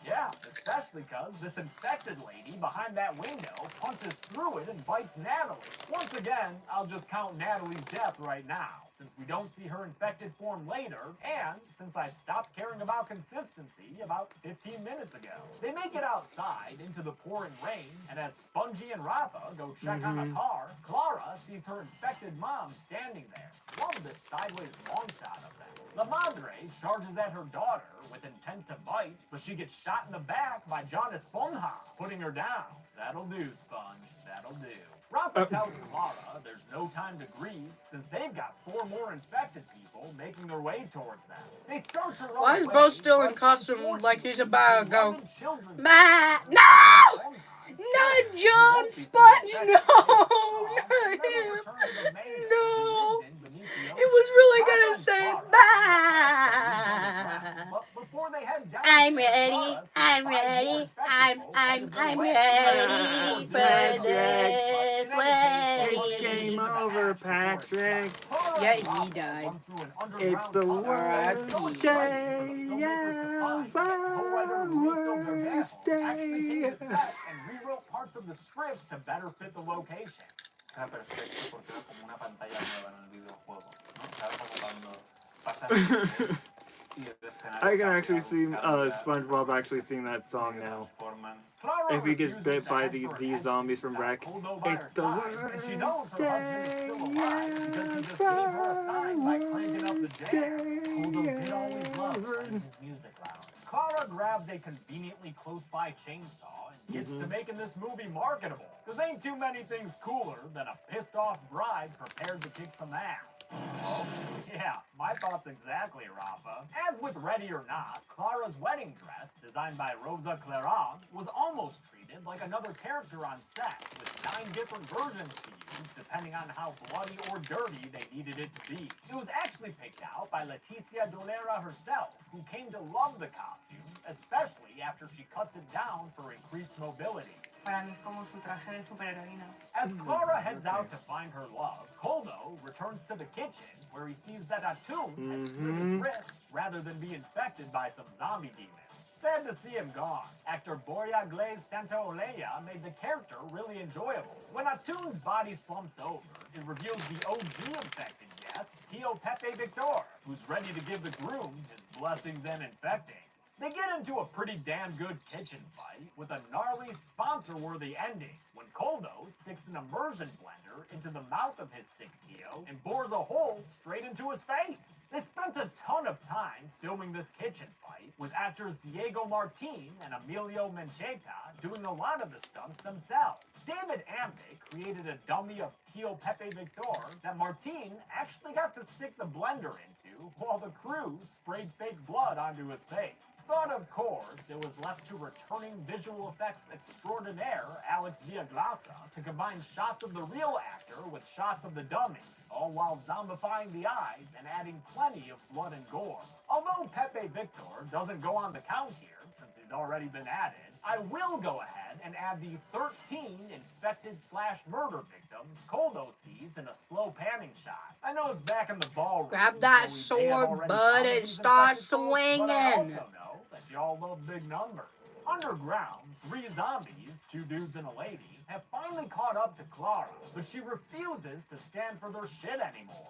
Yeah, especially because this infected lady behind that window punches through it and bites Natalie. Once again, I'll just count Natalie's death right now, since we don't see her infected form later, and since I stopped caring about consistency about 15 minutes ago. They make it outside into the pouring rain, and as Spongy and Rafa go check on a car, Clara sees her infected mom standing there. Love this sideways long shot of them. La Madre charges at her daughter with intent to bite, but she gets shot in the back by John Esponja, putting her down. That'll do, Sponge. That'll do. Rafa tells Clara there's no time to grieve since they've got 4 more infected people making their way towards them. They start to run Why is away, Bo still in but costume like he's about to go? unfortunately, children- No! Not John Sponge, no! Not him! No! It was really gonna say bye! I'm ready, I'm ready, I'm ready for this wedding. It came over, Patrick. Yeah, he died. It's the worst day of our worst day. And rewrote parts of the script to better fit the location. Era perfecto porque era como una pantalla nueva en el videojuego, ¿no? ¿Sabes? Como cuando pasas el nivel y el escenario I can cambia, actually see cambia, SpongeBob actually sing that song se now. transforman. If he gets bit by these zombies from Wreck, it's the worst day of our worst day. Clara grabs a conveniently close by chainsaw and gets to making this movie marketable. Cause ain't too many things cooler than a pissed off bride prepared to kick some ass. Oh, yeah, my thoughts exactly, Rafa. As with Ready or Not, Clara's wedding dress, designed by Rosa Clara, was almost treated like another character on set, with 9 different versions to use, depending on how bloody or dirty they needed it to be. It was actually picked out by Leticia Dolera herself, who came to love the costume, especially after she cuts it down for increased mobility. Para mí es como su traje de superheroína. As Clara heads out to find her love, Coldo returns to the kitchen, where he sees that Atum has slit his wrists rather than be infected by some zombie demons. Sad to see him gone. Actor Boria Glaze Santaolalla made the character really enjoyable. When Atum's body slumps over, it reveals the OG infected guest, Tio Pepe Victor, who's ready to give the groom his blessings and infectings. They get into a pretty damn good kitchen fight with a gnarly, sponsor-worthy ending when Koldo sticks an immersion blender into the mouth of his sick Tio and bores a hole straight into his face. They spent a ton of time filming this kitchen fight, with actors Diego Martin and Emilio Mencheta doing a lot of the stunts themselves. David Ampe created a dummy of Tio Pepe Victor that Martin actually got to stick the blender into while the crew sprayed fake blood onto his face. But of course, it was left to returning visual effects extraordinaire Alex Villagrasa to combine shots of the real actor with shots of the dummy, all while zombifying the eyes and adding plenty of blood and gore. Although Pepe Victor doesn't go on the count here, since he's already been added, I will go ahead and add the 13 infected/murder victims Koldo sees in a slow panning shot. I know it's back in the ballroom. Grab that so we may have sword, already bud, counted and these start infected folks, but I swinging. also know that y'all love big numbers. Underground, 3 zombies, 2 dudes and a lady, have finally caught up to Clara, but she refuses to stand for their shit anymore.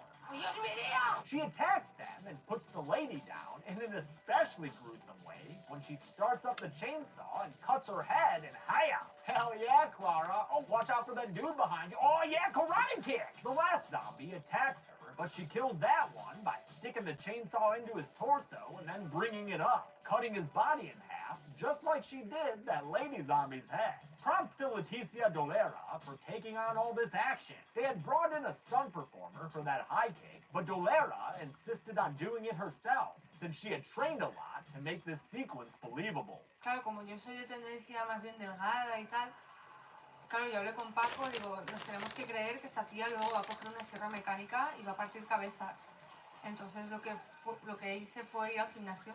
She attacks them and puts the lady down in an especially gruesome way when she starts up the chainsaw and cuts her head in half. Hell yeah, Clara. Oh, watch out for that dude behind you. Oh yeah, karate kick. The last zombie attacks her, but she kills that one by sticking the chainsaw into his torso and then bringing it up, cutting his body in half, just like she did that lady zombie's head. Props to Leticia Dolera for taking on all this action. They had brought in a stunt performer for that high kick, but Dolera insisted on doing it herself, since she had trained a lot to make this sequence believable. Claro, como yo soy de tendencia más bien delgada y tal, claro, yo hablé con Paco, digo, nos tenemos que creer que esta tía luego va a coger una sierra mecánica y va a partir cabezas. Entonces lo que hice fue ir al gimnasio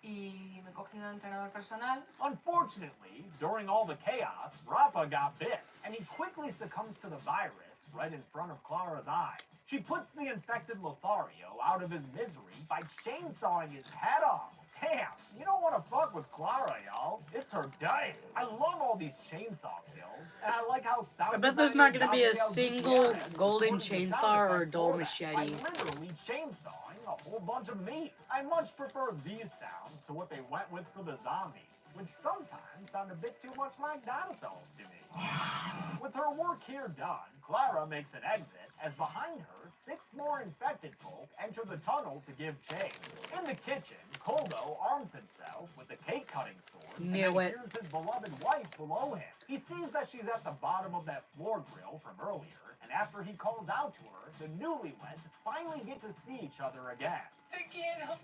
y me he cogido entrenador personal. Unfortunately, during all the chaos, Rafa got bit, and he quickly succumbs to the virus right in front of Clara's eyes. She puts the infected Lothario out of his misery by chainsawing his head off. Damn, you don't want to fuck with Clara, y'all. It's her diet. I love all these chainsaw kills, and I like how South I bet there's not gonna be a single golden chainsaw or a dull machete. I'm literally chainsawing a whole bunch of meat. I much prefer these sounds to what they went with for the zombies, which sometimes sound a bit too much like dinosaurs to me. With her work here done, Clara makes an exit as behind her, 6 more infected folk enter the tunnel to give chase. In the kitchen, Koldo arms himself with a cake-cutting sword and then hears his beloved wife below him. He sees that she's at the bottom of that floor grill from earlier, and after he calls out to her, the newlyweds finally get to see each other again. Te quiero.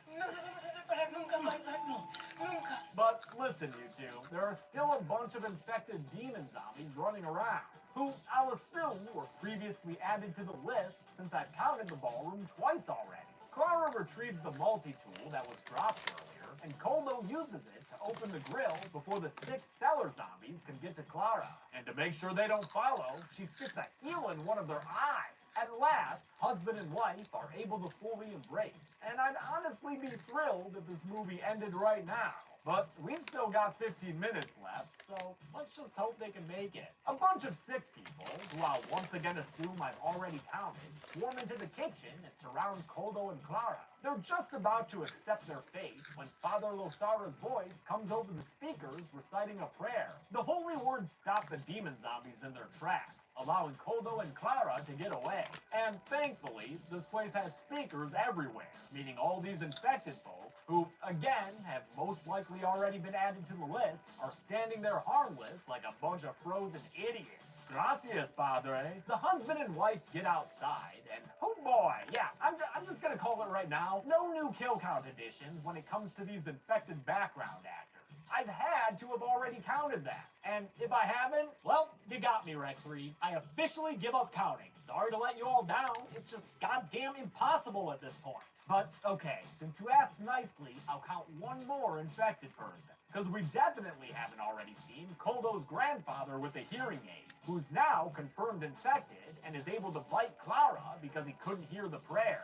No nos vamos a separar nunca más, Barney. Nunca. But listen, you two, there are still a bunch of infected demon zombies running around, who I'll assume were previously added to the list since I've counted the ballroom twice already. Clara retrieves the multi-tool that was dropped earlier, and Koldo uses it to open the grill before the 6 cellar zombies can get to Clara. And to make sure they don't follow, she sticks a heel in one of their eyes. At last, husband and wife are able to fully embrace, and I'd honestly be thrilled if this movie ended right now. But we've still got 15 minutes left, so let's just hope they can make it. A bunch of sick people, who I'll once again assume I've already counted, swarm into the kitchen and surround Koldo and Clara. They're just about to accept their fate when Father Losara's voice comes over the speakers reciting a prayer. The holy words stop the demon zombies in their tracks, allowing Koldo and Clara to get away. And thankfully, this place has speakers everywhere, meaning all these infected folk, who, again, have most likely already been added to the list, are standing there harmless like a bunch of frozen idiots. Gracias, Padre. The husband and wife get outside, and oh boy, yeah, I'm just gonna call it right now, no new kill count additions when it comes to these infected background actors. I've had to have already counted that. And if I haven't, well, you got me, Rec 3. I officially give up counting. Sorry to let you all down. It's just goddamn impossible at this point. But, okay, since you asked nicely, I'll count one more infected person. Because we definitely haven't already seen Koldo's grandfather with the hearing aid, who's now confirmed infected and is able to bite Clara because he couldn't hear the prayer.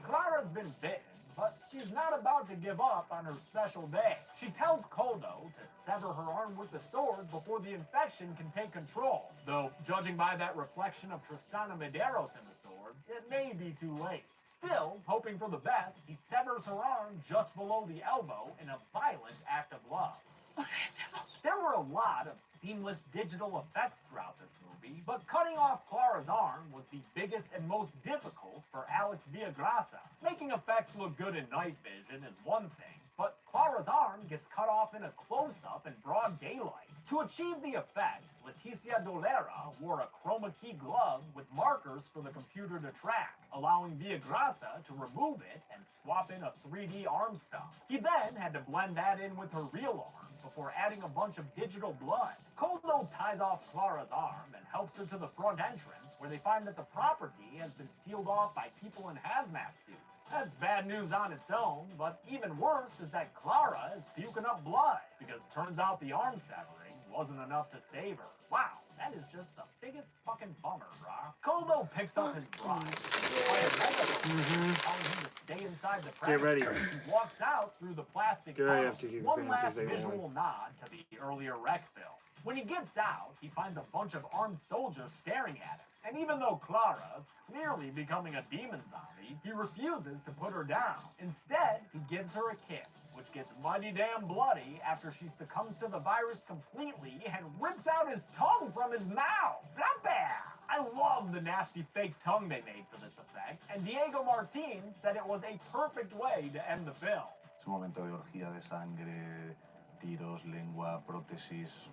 Clara's been bitten, but she's not about to give up on her special day. She tells Koldo to sever her arm with the sword before the infection can take control. Though, judging by that reflection of Tristana Medeiros in the sword, it may be too late. Still, hoping for the best, he severs her arm just below the elbow in a violent act of love. There were a lot of seamless digital effects throughout this movie, but cutting off Clara's arm was the biggest and most difficult for Alex Villagrasa. Making effects look good in night vision is one thing, but Clara's arm gets cut off in a close-up in broad daylight. To achieve the effect, Leticia Dolera wore a chroma key glove with markers for the computer to track, allowing Villagrasa to remove it and swap in a 3D arm stump. He then had to blend that in with her real arm before adding a bunch of digital blood. Koldo ties off Clara's arm and helps her to the front entrance, where they find that the property has been sealed off by people in hazmat suits. That's bad news on its own, but even worse is that Clara is puking up blood, because turns out the arm severing wasn't enough to save her. Wow, that is just the biggest fucking bummer, brah. Koldo picks up his bride, telling him to stay inside the Get ready. premises. He walks out through the plastic Get ready, tunnel. FTC One fans, last as they visual want. nod to the earlier Wreck film. When he gets out, he finds a bunch of armed soldiers staring at him. And even though Clara's clearly becoming a demon zombie, he refuses to put her down. Instead, he gives her a kiss, which gets mighty damn bloody after she succumbs to the virus completely and rips out his tongue from his mouth. I love the nasty fake tongue they made for this effect, and Diego Martin said it was a perfect way to end the film. Es un momento de orgía de sangre, tiros, lengua, prótesis.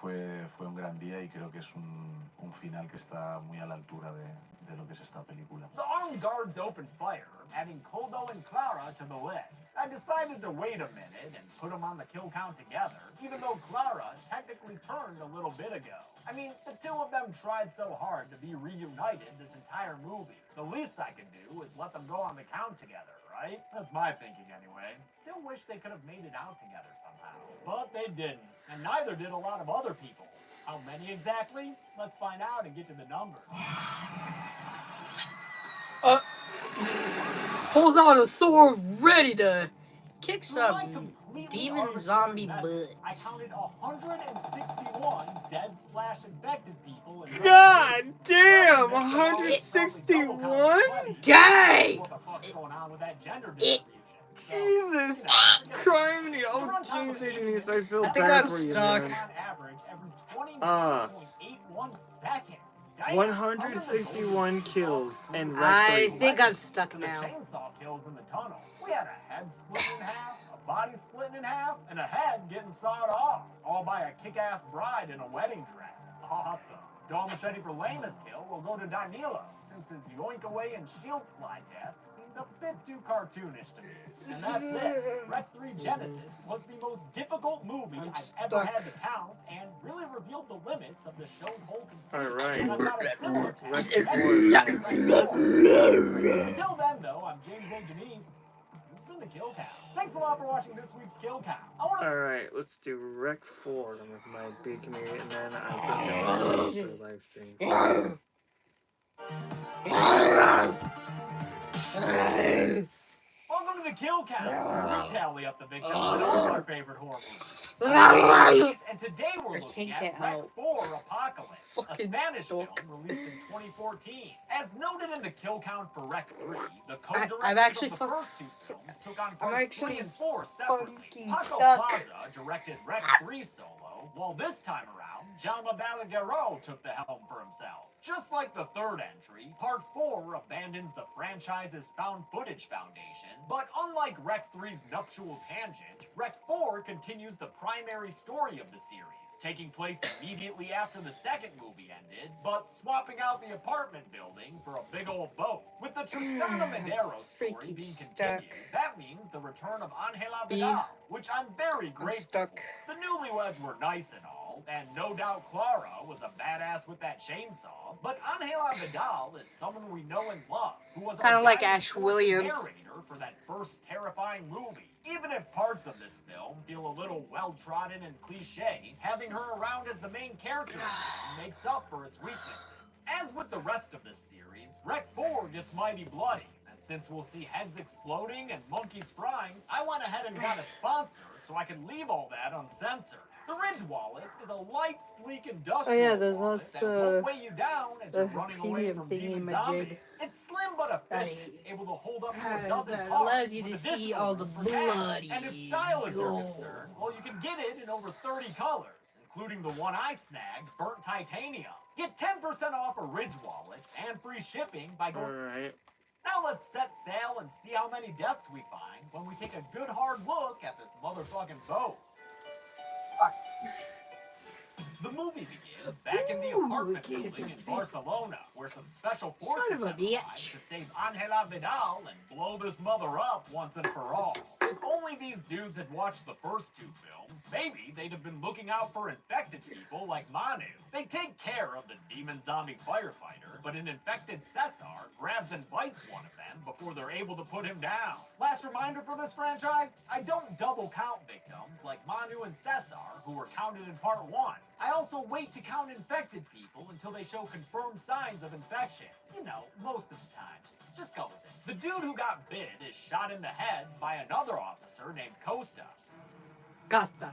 Fue un gran día y creo que es un final que está muy a la altura de lo que es esta película. The armed guards opened fire, adding Koldo and Clara to the list. I decided to wait a minute and put them on the kill count together, even though Clara technically turned a little bit ago. I mean, the two of them tried so hard to be reunited this entire movie. The least I could do is let them go on the count together, right? That's my thinking anyway. Still wish they could have made it out together somehow. But they didn't, and neither did a lot of other people. How many exactly? Let's find out and get to the numbers. Pulls out a sword ready to kick Through my some completely demon arbitrary zombie method, I butts. counted 161 dead/infected people. In God damn, 161? Dang! What the fuck's going on with that gender It- distribution? Jesus Criminy. Oh, James Denise, I feel I think bad I'm for you, stuck. man. On average, every 29.81 seconds. Damn. 161 kills and wreck I 30. think I'm stuck For the now. chainsaw kills in the tunnel. We had a head split in half, a body splitting in half, and a head getting sawed off. All by a kick-ass bride in a wedding dress. Awesome. Dual machete for lamest kill will go to Danilo, since his yoink away and shield slide death seemed a bit too cartoonish to me. And that's it. Wreck 3 Genesis was the most difficult movie I'm I've ever stuck. had to count, and really revealed the limits of the show's whole conceit. Alright. And I've got a similar Wreck task. 4. Until then, though, I'm James A. Janice. This has been the Kill Count. Thanks a lot for watching this week's Kill Count. I want to Alright, let's do Wreck 4 with my big community, and then I think the live stream. welcome to the Kill Count. We tally up the victims in all our favorite horror movies. And today we're looking can't at get Wreck out. 4 Apocalypse, a Fucking Spanish film stuck. released in 2014. As noted in the Kill Count for Wreck 3, the I'm co-directors actually of the first two films took on I'm parts actually 3 and 4 separately. fucking Paco stuck. Plaza directed Wreck 3 solo, while this time around, Jaume Balagueró took the helm for himself. Just like the third entry, Part 4 abandons the franchise's found footage foundation, but unlike Wreck 3's nuptial tangent, Wreck 4 continues the primary story of the series, taking place immediately after the second movie ended, but swapping out the apartment building for a big old boat. With the Tristana Medeiros story freaking being stuck. continued, that means the return of Angela B. Vidal, which I'm very I'm grateful stuck. for. The newlyweds were nice and all, and no doubt Clara was a badass with that chainsaw, but Angela Vidal is someone we know and love, who was our Kinda like guiding Ash force Williams. narrator for that first terrifying movie. Even if parts of this film feel a little well-trodden and cliche, having her around as the main character makes up for its weaknesses. As with the rest of this series, Wreck 4 gets mighty bloody, and since we'll see heads exploding and monkeys frying, I went ahead and got a sponsor so I could leave all that uncensored. The Ridge Wallet is a light, sleek, industrial Oh yeah, there's wallet also that won't weigh you down as you're the running away premium from thingy in demon my zombies. jig. It's slim but a That fish is- able to hold up to a that dozen allows cars you with to see additional all the room for gas. bloody And if stylists are gold. concerned, well, you can get it in over 30 colors, including the one I snagged, burnt titanium. Get 10% off a Ridge wallet and free shipping by going. Alright. Now let's set sail and see how many deaths we find when we take a good hard look at this motherfucking boat. The movie begins back in the Ooh, apartment get building it, in Barcelona, where some special Son forces of a have arrived bitch. to save Angela Vidal and blow this mother up once and for all. If only these dudes had watched the first two films, maybe they'd have been looking out for infected people like Manu. They take care of the demon zombie firefighter, but an infected Cesar grabs and bites one of them before they're able to put him down. Last reminder for this franchise, I don't double count victims like Manu and Cesar, who were counted in part 1. I also wait to count infected people until they show confirmed signs of infection. You know, most of the time. Just go with it. The dude who got bit is shot in the head by another officer named Costa. Costa.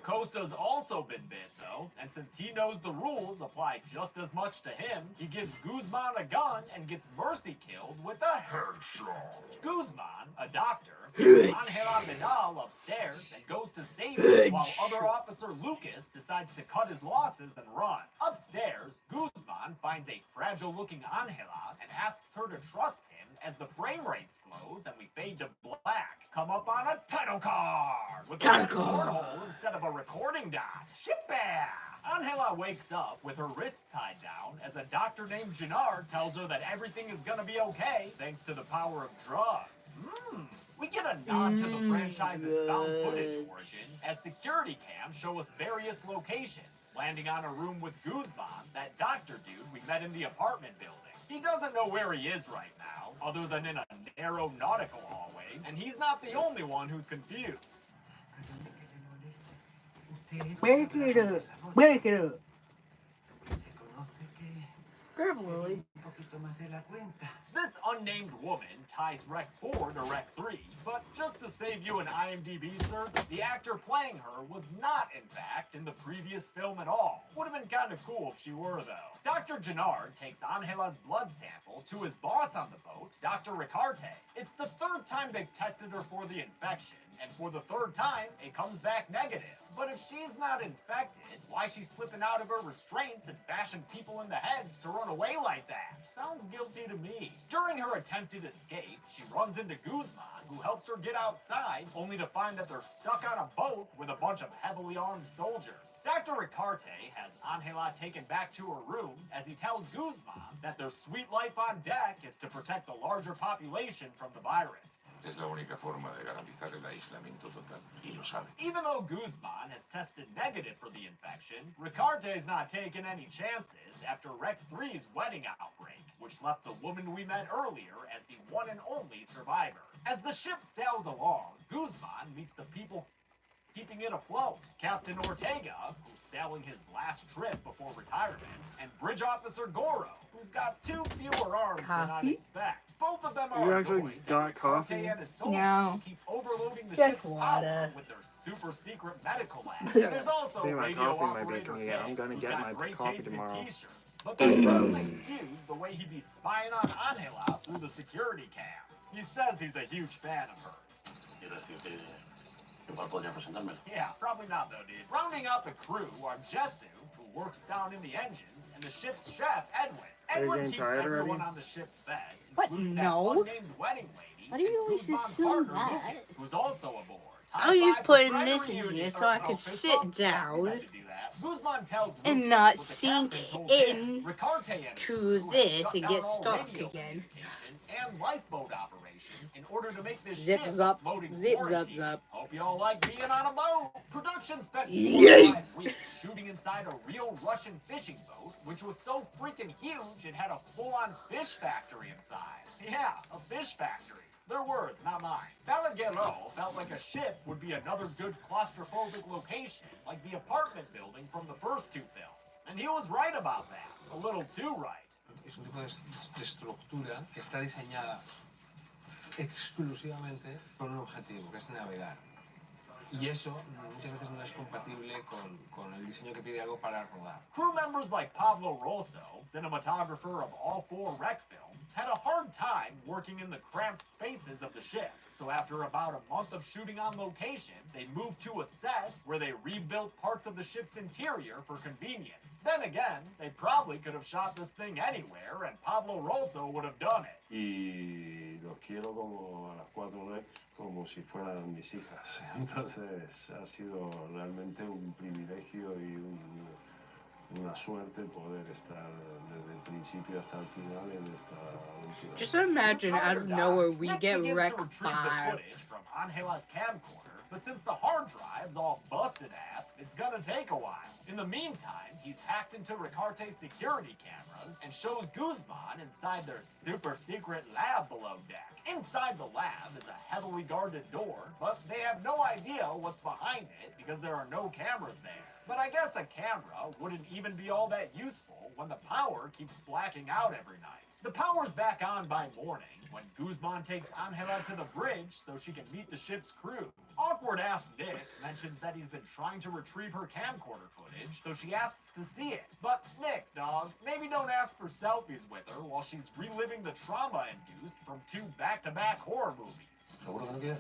Costa's also been bit, though, and since he knows the rules apply just as much to him, he gives Guzman a gun and gets Mercy killed with a headshot. Guzman, a doctor, puts Angela Vidal upstairs and goes to save her, while other officer Lucas decides to cut his losses and run. Upstairs, Guzman finds a fragile-looking Angela and asks her to trust him as the frame rate slows and we fade to black. Come up on a title card with a cornhole instead of a recording dot. Ship back! Angela wakes up with her wrists tied down as a doctor named Gennard tells her that everything is gonna be okay thanks to the power of drugs. We get a nod to the franchise's found footage origin as security cams show us various locations, landing on a room with Guzman, that doctor dude we met in the apartment building. He doesn't know where he is right now, other than in a narrow nautical hallway, and he's not the only one who's confused. Wake it up. Wake it up. Grab Lily. This unnamed woman ties Rec 4 to Rec 3, but just to save you an IMDb search, the actor playing her was not, in fact, in the previous film at all. Would have been kind of cool if she were, though. Dr. Gennard takes Angela's blood sample to his boss on the boat, Dr. Ricarte. It's the third time they've tested her for the infection, and for the third time, it comes back negative. But if she's not infected, why is she slipping out of her restraints and bashing people in the heads to run away like that? Sounds guilty to me. During her attempted escape, she runs into Guzman, who helps her get outside, only to find that they're stuck on a boat with a bunch of heavily armed soldiers. Dr. Ricarte has Angela taken back to her room as he tells Guzman that their sweet life on deck is to protect the larger population from the virus. Es la única forma de garantizar el aislamiento total, y lo sabe. Even though Guzman has tested negative for the infection, Ricarte's not taking any chances after Rec 3's wedding outbreak, which left the woman we met earlier as the one and only survivor. As the ship sails along, Guzman meets the people keeping it afloat, Captain Ortega, who's sailing his last trip before retirement, and Bridge Officer Goro, who's got 2 fewer arms than I'd expect. Both of them are You actually annoyed got that coffee? Ricarte and his soldiers No. keep overloading the Just ship's water. power with their super secret medical lab. There's also Think my radio coffee might be operator making it. I'm Ed, gonna who's get got my great coffee tasting tomorrow. t-shirts. But that doesn't excuse the way he'd be spying on Angela through the security cams. He says he's a huge fan of hers. Yeah, probably not though, dude. Rounding out the crew are Jesu, who works down in the engines, and the ship's chef, Edwin. Are you Edwin getting keeps tired everyone already? on the ship fed, What? including No. that unnamed wedding lady, Why do you and always Guzman's assume partner, that? Lucas, who's also aboard. I was just High five for putting Fred this in reunion. here so I could fist sit bump? Yeah, down we had to do that. Guzman tells and Lucas not what the sink captain told in him. Ricarte and his to crew have this shut and down get all stuck radio again. communication and lifeboat operations in order to make this Zip ship zup, floating zip quarantine. zup zup. Hope y'all like being on a boat. Production spent 4 Yay! to 5 weeks shooting inside a real Russian fishing boat, which was so freaking huge it had a full-on fish factory inside. Yeah, a fish factory. Their words, not mine. Balaguerro felt like a ship would be another good claustrophobic location, like the apartment building from the first 2 films. And he was right about that. A little too right. Es un tipo de estructura que está diseñada exclusivamente con un objetivo, que es navegar. Y eso muchas veces no es compatible con el diseño que pide algo para rodar. Crew members like Pablo Rosso, cinematographer of all 4 Rec films, had a hard working in the cramped spaces of the ship. So after about a month of shooting on location, they moved to a set where they rebuilt parts of the ship's interior for convenience. Then again, they probably could have shot this thing anywhere and Pablo Rosso would have done it. Y los quiero como a las 4 como si fueran mis hijas. Entonces ha sido realmente un privilegio y una suerte poder estar desde el principio hasta el final en esta aventura. Just imagine out of nowhere we Nick get begins Rec to retrieve 5. the footage from Angela's camcorder, but since the hard drive's all busted ass, it's gonna take a while. In the meantime, he's hacked into Ricarte's security cameras and shows Guzman inside their super secret lab below deck. Inside the lab is a heavily guarded door, but they have no idea what's behind it because there are no cameras there. But I guess a camera wouldn't even be all that useful when the power keeps blacking out every night. The power's back on by morning when Guzman takes Angela to the bridge so she can meet the ship's crew. Awkward-ass Nick mentions that he's been trying to retrieve her camcorder footage, so she asks to see it. But Nick, dog, maybe don't ask for selfies with her while she's reliving the trauma induced from 2 back-to-back horror movies. ¿Seguro que no quieres?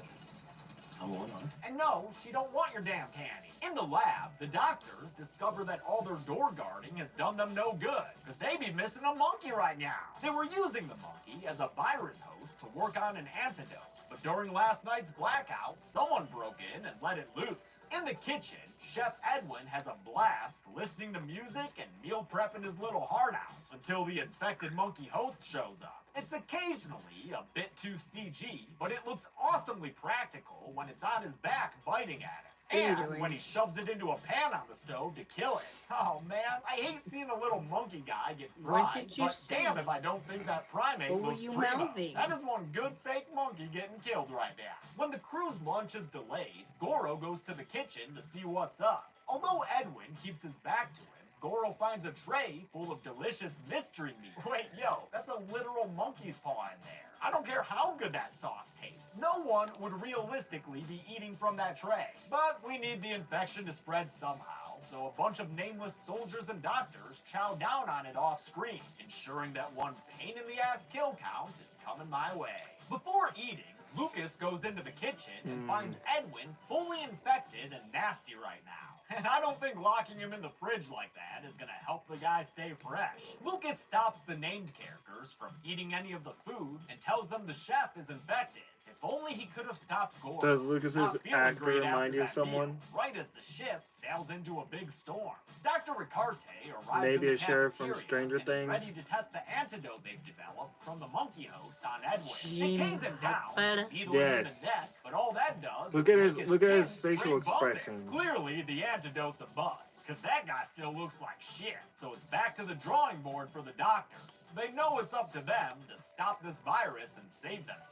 And no, she don't want your damn candy. In the lab, the doctors discover that all their door guarding has done them no good, because they be missing a monkey right now. They were using the monkey as a virus host to work on an antidote, but during last night's blackout, someone broke in and let it loose. In the kitchen, Chef Edwin has a blast listening to music and meal prepping his little heart out until the infected monkey host shows up. It's occasionally a bit too CG, but it looks awesomely practical when it's on his back biting at it. And when he shoves it into a pan on the stove to kill it. Oh man, I hate seeing a little monkey guy get fried, What did you but say? damn if I don't think that primate What were looks you primo. mouthing? That is one good fake monkey getting killed right now. When the crew's lunch is delayed, Goro goes to the kitchen to see what's up. Although Edwin keeps his back to him, Goro finds a tray full of delicious mystery meat. Wait, yo, that's a literal monkey's paw in there. I don't care how good that sauce tastes. No one would realistically be eating from that tray. But we need the infection to spread somehow, so a bunch of nameless soldiers and doctors chow down on it off screen, ensuring that one pain-in-the-ass kill count is coming my way. Before eating, Lucas goes into the kitchen and finds Edwin fully infected and nasty right now. And I don't think locking him in the fridge like that is gonna help the guy stay fresh. Lucas stops the named characters from eating any of the food and tells them the chef is infected. If only he could have stopped Goro. Does Lucas's Not feeling actor great remind after you of that someone? meal, right as the ship sails into a big storm. Dr. Ricarte arrives Maybe in the a sheriff from cafeteria Stranger and is Things? ready to test the antidote they've developed from the monkey host on Edwin. They Gee, tase him down, better. needle him in Yes. the neck, but all that does Look is at his- make look at his skin facial straight bumping. expressions. Clearly, the antidote's a bust, because that guy still looks like shit. So it's back to the drawing board for the doctors. They know it's up to them to stop this virus and save themselves.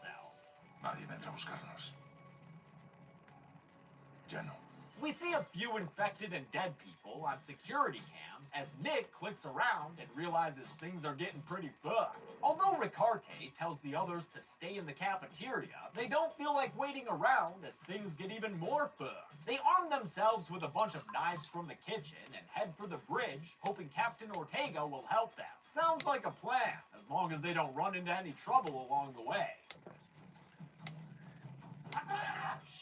Nadie vendrá a buscarnos. Ya no. We see a few infected and dead people on security cams as Nick clicks around and realizes things are getting pretty fucked. Although Ricarte tells the others to stay in the cafeteria, they don't feel like waiting around as things get even more fucked. They arm themselves with a bunch of knives from the kitchen and head for the bridge, hoping Captain Ortega will help them. Sounds like a plan, as long as they don't run into any trouble along the way.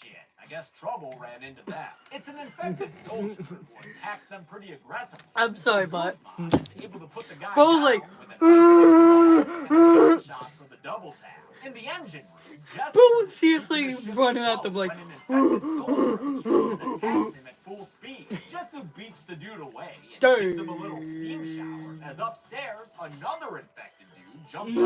Shit, I guess trouble ran into them. It's an infected soldier who attacks them pretty aggressively. I'm sorry, but Guzman is able to put the guy Bro's down like, with a nice shot for the double tap. In the engine room, Jesse Bro was seriously running at them like, when an infected soldier attacks him at full speed. Jesu beats the dude away and gives him a little steam shower. As upstairs, another infected dude jumps to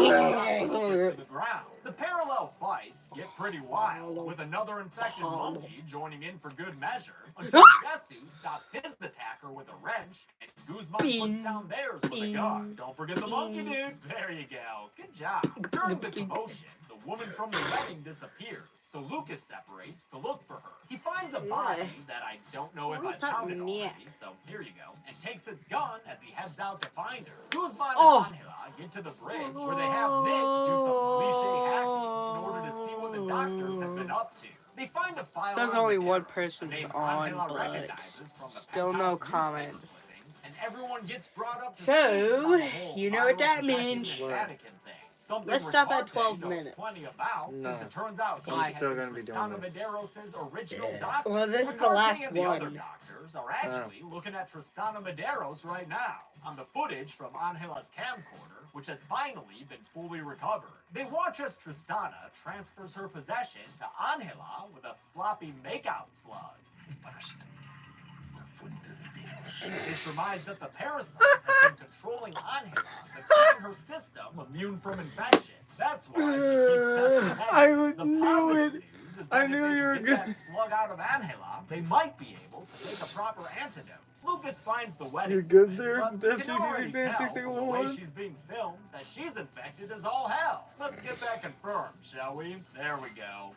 the ground. The parallel fights get pretty wild, with another infected monkey joining in for good measure, until Jesu stops his attacker with a wrench, and Guzman puts down theirs with a gun. Don't forget the monkey dude. There you go. Good job. During the commotion, the woman from the wedding disappears, so Lucas separates to look for her. He finds a body that I don't know if I counted already, so here you go, and takes its gun as he heads out to find her. Guzman and Angela get to the bridge where they have Nick do some cliche hacking in order to see what the doctors have been up to. They find a file. says on only the one camera, person's a name on, Angela but recognizes from the still no penthouse newspaper comments. clippings, and everyone gets brought up to So, speed on the whole you know what that viral possession means. and Vatican thing. Something Let's stop at Ricarte 12 knows minutes. plenty about, No. since it turns out he Why? has Still been gonna be doing Tristana this. Medeiros' original doctor. Well, this is the Ricarte last and the other one. doctors are actually looking at Tristana Medeiros right now on the footage from Angela's camcorder, which has finally been fully recovered. They watch as Tristana transfers her possession to Angela with a sloppy makeout slug. They surmise that the parasite has been controlling Angela, but keeping her system immune from infection. That's why she keeps testing I negative. The knew positive it. news is I that knew if they you were can good. get that slug out of Angela, they might be able to make a proper antidote. Lucas finds the wedding. You're good woman, there, but you can FTTV already fan tell from the way 681. she's being filmed that she's infected as all hell. Let's get that confirmed, shall we? There we go.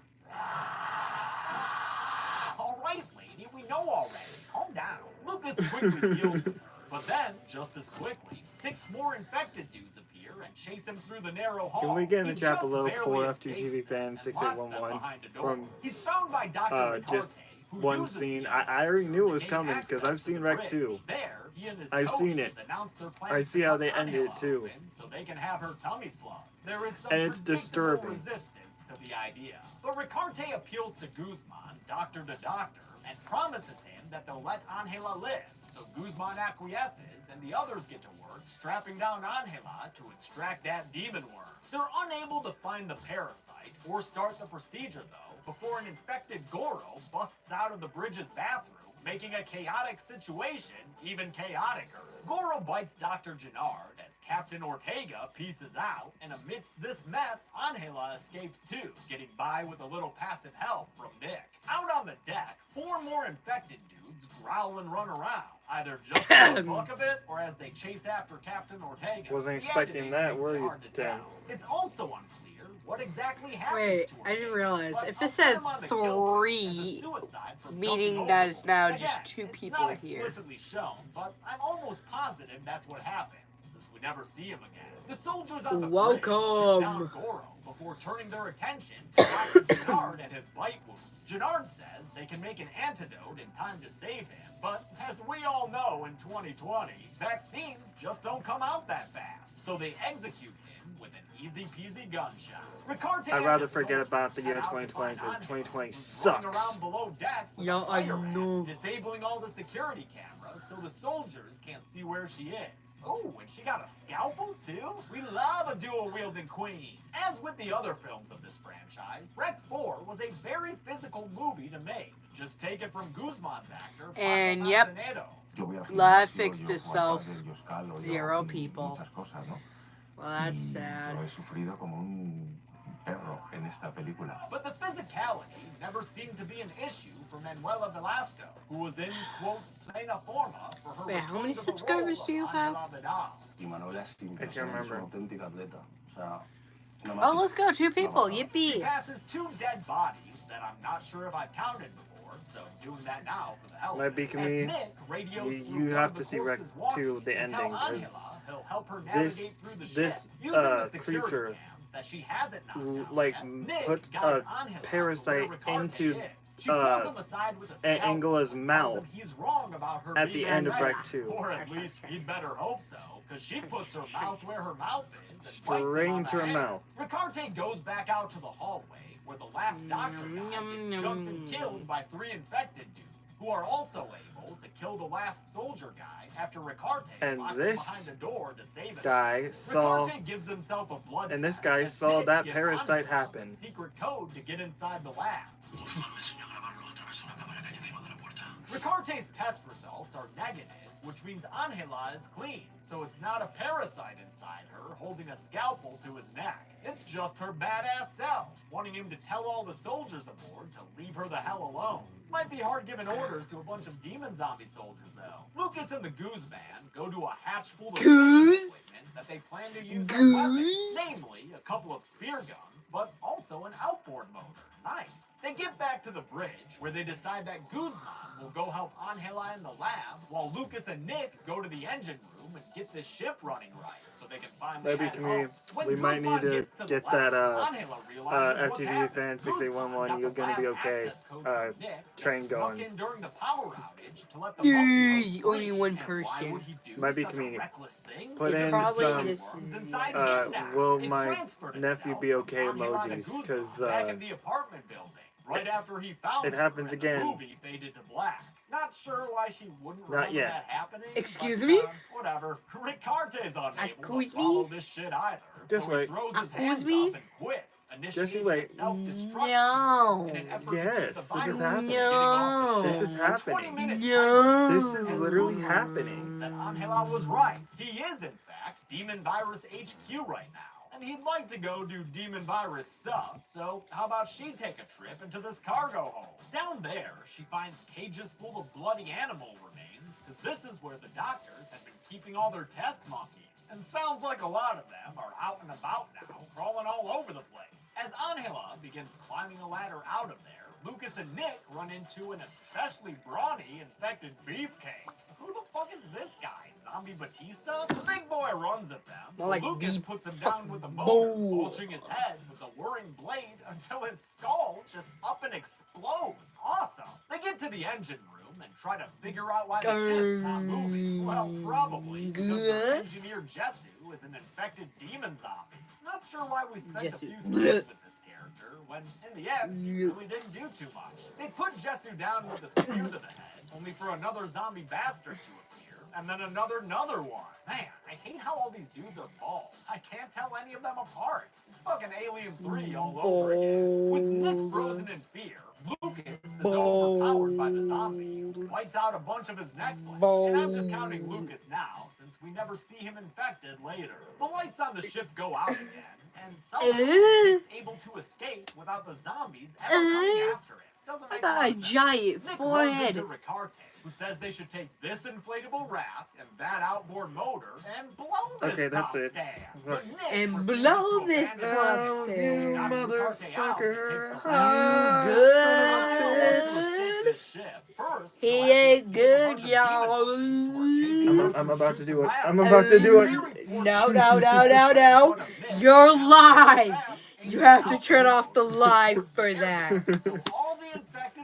All right, lady, we know already. Calm down. Lucas quickly deals with her, but then, just as quickly, 6 more infected dudes appear and chase him through the narrow hall. Can we get in the He chat just below barely poor escapes FTTV fan them and locks them 6811 behind a door. from He's found by Dr. just Ricarte, who one uses scene? the I already knew it was to gain coming because access I've to seen the Rec bridge. 2. There, he and his I've seen coaches it. announce their plans I to see how cut they ended Angela it too. open so they can have her tummy slug. There is some And it's predictable disturbing. resistance to the idea. But Ricarte appeals to Guzman, doctor to doctor, and promises him that they'll let Angela live. So Guzman acquiesces, and the others get to work strapping down Angela to extract that demon worm. They're unable to find the parasite or start the procedure, though, before an infected Goro busts out of the bridge's bathroom, making a chaotic situation even chaoticer. Goro bites Dr. Gennard as Captain Ortega pieces out, and amidst this mess, Angela escapes too, getting by with a little passive help from Nick. Out on the deck, 4 more infected dudes growl and run around, either just for the fuck of it, or as they chase after Captain Ortega. Wasn't The expecting editing that, makes were it you, hard to Tim? tell. It's also unclear what exactly happens Wait, to I didn't Ortega, realize. but If I'll it says put him on the kill list as a 3, suicide from meaning jumping that overboard. it's now Again, just 2 it's people not here. explicitly shown, but I'm almost positive that's what happened, since we never see him again. The soldiers on the bridge shoot Welcome. down Goro before turning their attention to Dr. Gennard and his bite wound. Gennard says they can make an antidote in time to save him, but as we all know in 2020, vaccines just don't come out that fast. So they execute him with an easy-peasy gunshot. Ricarte I'd rather and his forget soldiers about the year head out to 2020 find because Angela, 2020 who's running sucks. around below deck with Yeah, a I fire rat, know. disabling all the security cameras so the soldiers can't see where she is. Oh, and she got a scalpel too? We love a dual-wielding queen. As with the other films of this franchise, Rec 4 was a very physical movie to make. Just take it from Guzman's actor, And Paco yep, Manzanedo. Yo voy al Live gimnasio, fixed yo juego al itself. pádel, yo escalo, yo 0 hago people. muchas cosas, ¿no? Well, that's Y sad. yo he sufrido como un perro en esta película. But the physicality never seemed to be an issue for Manuela Velasco, who was in, quote, plena forma for her Wait, how return many to the subscribers role do you of have? Angela Vidal. Y Manuela es can't impresionante, es remember. una auténtica atleta. O sea, una Oh, máquina. let's go. 2 people. She Yippee. passes 2 dead bodies that I'm not sure if I've counted before, so doing that now for the hell of Might it. be As me. Nick radios You through one have of to the see Rec corpses 2, walking the and tell ending, 'cause Angela he'll help her navigate through the this, ship using the security creature, cams that she hasn't knocked out like, yet. Nick put guides a Angela to parasite where Ricarte into, is. She pulls him aside with a scalpel Angela's and tells mouth him he's wrong about her at being the end of infected. Rec 2. Or at least he'd better hope so, because she puts her mouth where her mouth is and bites him on Straight the into her hand. mouth. Ricarte goes back out to the hallway where the last doctor guy gets jumped and killed by 3 infected dudes, who are also able to kill the last soldier guy after Ricarte And locks him this behind a door to save him. guy saw, Ricarte gives himself a blood and this test guy as saw Nick that gives parasite Angela happen. the secret code to get inside the lab. Ricarte's test results are negative, which means Angela is clean, so it's not a parasite inside her holding a scalpel to his neck. It's just her badass self, wanting him to tell all the soldiers aboard to leave her the hell alone. Might be hard giving orders to a bunch of demon zombie soldiers, though. Lucas and the Goose Man go to a hatch full of fishing equipment that they plan to use as weapons, namely a couple of spear guns, but also an outboard motor. Nice. They get back to the bridge, where they decide that Guzman will go help Angela in the lab, while Lucas and Nick go to the engine room and get this ship running right. so they can finally Maybe head can we? home. When We might need Guzman to gets to the get lab, that Angela realizes what's FTG happened. fan Guzman 6811. got You're the gonna be lab okay. access code from Nick Train that snuck going. in during the power outage to let the monkey host Only free. one And why person. would he do Might be such a convenient. reckless thing? Put It's in probably some. just Worms inside him now. Will It my transferred nephew itself be from okay Angela to emojis? Guzman Because back in the apartment building. Right after he found it her, happens and again. The movie faded to black. Not sure why she wouldn't Not remember yet. that happening. Excuse but, me? Whatever. Rick Carte's unable to Accuse follow me? this shit either. Just so wait. he throws his Accuse hands me? up and quits. Just Initiating wait. a self-destruct No. in an effort to Yes, keep the this is virus happening. from getting off the This ship. is happening. 20-minute No. This is literally happening. that Angela was right. He is, in fact, Demon Virus HQ right now. And he'd like to go do Demon Virus stuff, so how about she take a trip into this cargo hold? Down there, she finds cages full of bloody animal remains, because this is where the doctors have been keeping all their test monkeys. And sounds like a lot of them are out and about now, crawling all over the place. As Angela begins climbing a ladder out of there, Lucas and Nick run into an especially brawny infected beefcake. Who the fuck is this guy? Zombie Batista? The big boy runs at them. More like Lucas beef puts him down with a motor, bowl. bulging his head with a whirring blade until his skull just up and explodes. Awesome. They get to the engine room and try to figure out why the ship's not moving. Well, probably because their engineer Jessu is an infected demon zombie. Not sure why we spent a few scenes with this character when, in the end, he really didn't do too much. They put Jessu down with a spear to the head, only for another zombie bastard to appear, and then another one. Man, I hate how all these dudes are bald. I can't tell any of them apart. It's fucking Alien 3 all over again. With Nick frozen in fear, Lucas is overpowered by the zombie, who bites out a bunch of his neck plates. And I'm just counting Lucas now, since we never see him infected later. The lights on the ship go out again, and somehow Nick's able to escape without the zombies ever coming after him. Doesn't I make got a much sense. giant Nick runs forehead. into Ricarte, who says they should take this inflatable raft and that outboard motor and blow this Okay, that's top it. stand. Right. But Nick And refuses blow to this abandon top the Oh, crew. stand. you Knocks Ricarte out and motherfucker. takes the Ah, good. son of a bitch. He ain't good, y'all. I'm about to do it. I'm about to do it. No. You're live. You have to turn off the live for that.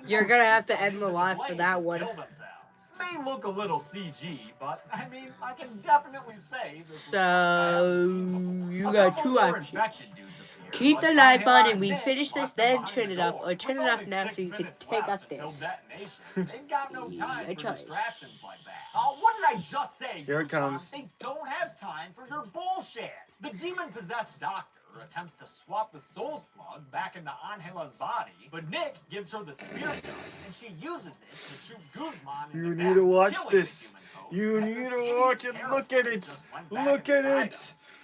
You're gonna have to end the live for that one. May look a little CG, but I mean, I can definitely say this So you got two options. Keep the live on and we finish this, then turn it off, or turn it off now so you can take off this. Your choice. What did I just say? Here it comes. They don't have time for your bullshit. The demon-possessed doctor attempts to swap the soul slug back into Angela's body, but Nick gives her the spirit gun, and she uses it to shoot Guzman in You the need to back, watch killing this. the You human host. need And to this watch idiot it. Look at parasite it. just went back Look at inside it. him.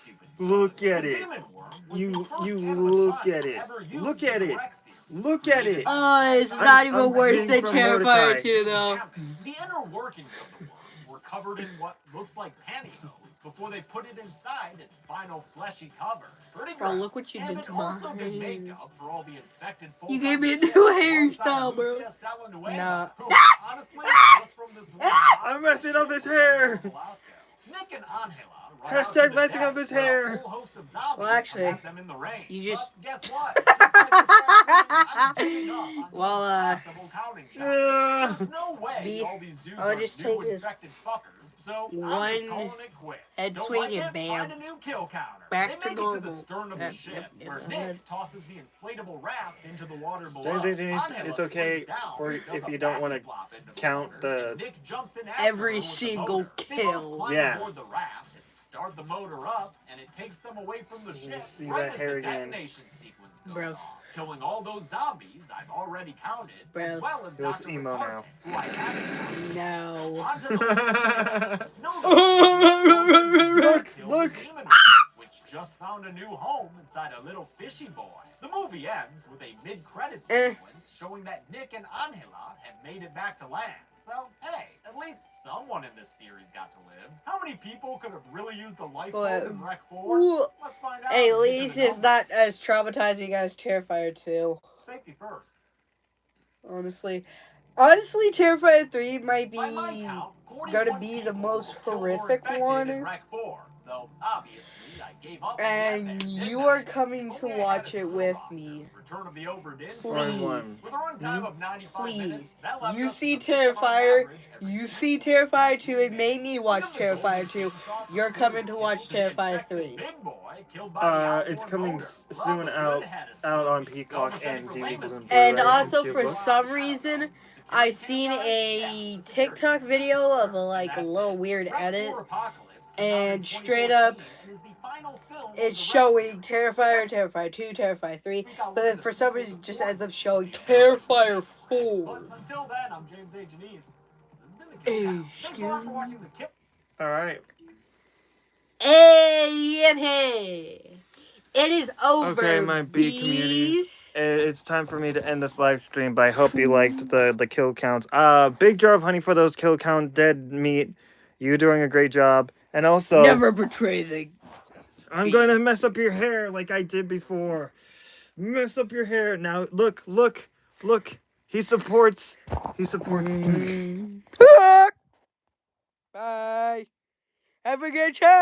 Stupid Look bug. at The it. demon worm was You the first look animatronic at it. ever used Look in at the it. Rex series. Look at it. Oh, it's not even I'm worse being than from Terrifier Mordecai. 2, though. The inner workings of the worm were covered in what looks like pantyhose before they put it inside its final fleshy cover. Pretty Bro, gross. look what you And did it to my also did hair. makeup for all the infected You folks gave on me a the new ship hairstyle, alongside bro. Lucia Salanueva, Nah. who, honestly, just from this one I'm messing up his hair. Nick and Angela run out Hashtag to the messing deck up his where a hair. whole host of zombies Well, actually, attack them in the rain. you just- But guess what? Just like the cartoon, I'm giving up on Well, this impossible counting shot. There's no way all these dudes I'll are just new take this infected fuckers, so I'm one just calling it quits. head Don't swing like and it? bam. Find a new kill counter. Back They to make it to normal. the stern of the ship, where Nick tosses the inflatable raft into the water below. James, Angela it's okay slides down for and does if a you don't want to backflip into the count water, the. and Nick jumps in after Every her with the single motor. They both kill. climb Yeah. aboard the raft and start the motor up, and it takes them away from the ship see right that as hair the again. detonation sequence goes Bro. off, killing all those zombies I've already counted, Bro. as well as He looks Dr. emo Ricarte, who I haven't No. onto the Look. which just found a new home inside a little fishy boy. The movie ends with a mid-credits sequence showing that Nick and Angela have made it back to land. So, hey, at least someone in this series got to live. How many people could have really used a lifeboat in Rec 4? Ooh. Let's find out. Hey, at when we get to least the it's not numbers. as traumatizing as Terrifier 2. Safety first. Honestly, Terrifier 3 might be By my count, gonna 41 be the people most were killed or horrific infected one. in Rec 4. The though obviously I gave up. And you are coming to watch it with me. Return of the Oberdin. Please. With a runtime of 95 minutes, Please. that left You us see with a bit above Terrifier. average every You week. see Terrifier 2. It made me watch Terrifier 2. You're coming to watch Terrifier 3. Big boy killed by the It's outboard coming motor. soon Robert out Hood had a on story. Peacock So and much DVD, famous Blu-ray, And and also, for Steelbook. some reason, I seen a TikTok video of a little weird edit, and straight up, it's showing Terrifier, Terrifier 2, Terrifier 3, but then for some reason it just ends up showing Terrifier 4. Until then, I'm James A. Janice. This has been the Kill Count. Thanks a lot for watching the Kill. All right. Hey, it is over. Okay, my B community. It's time for me to end this live stream, but I hope you liked the kill counts. Big jar of honey for those kill count, dead meat. You doing a great job. And also, Never betray the... I'm going to mess up your hair like I did before. Mess up your hair. Now, look. He supports. Bye. Have a good time.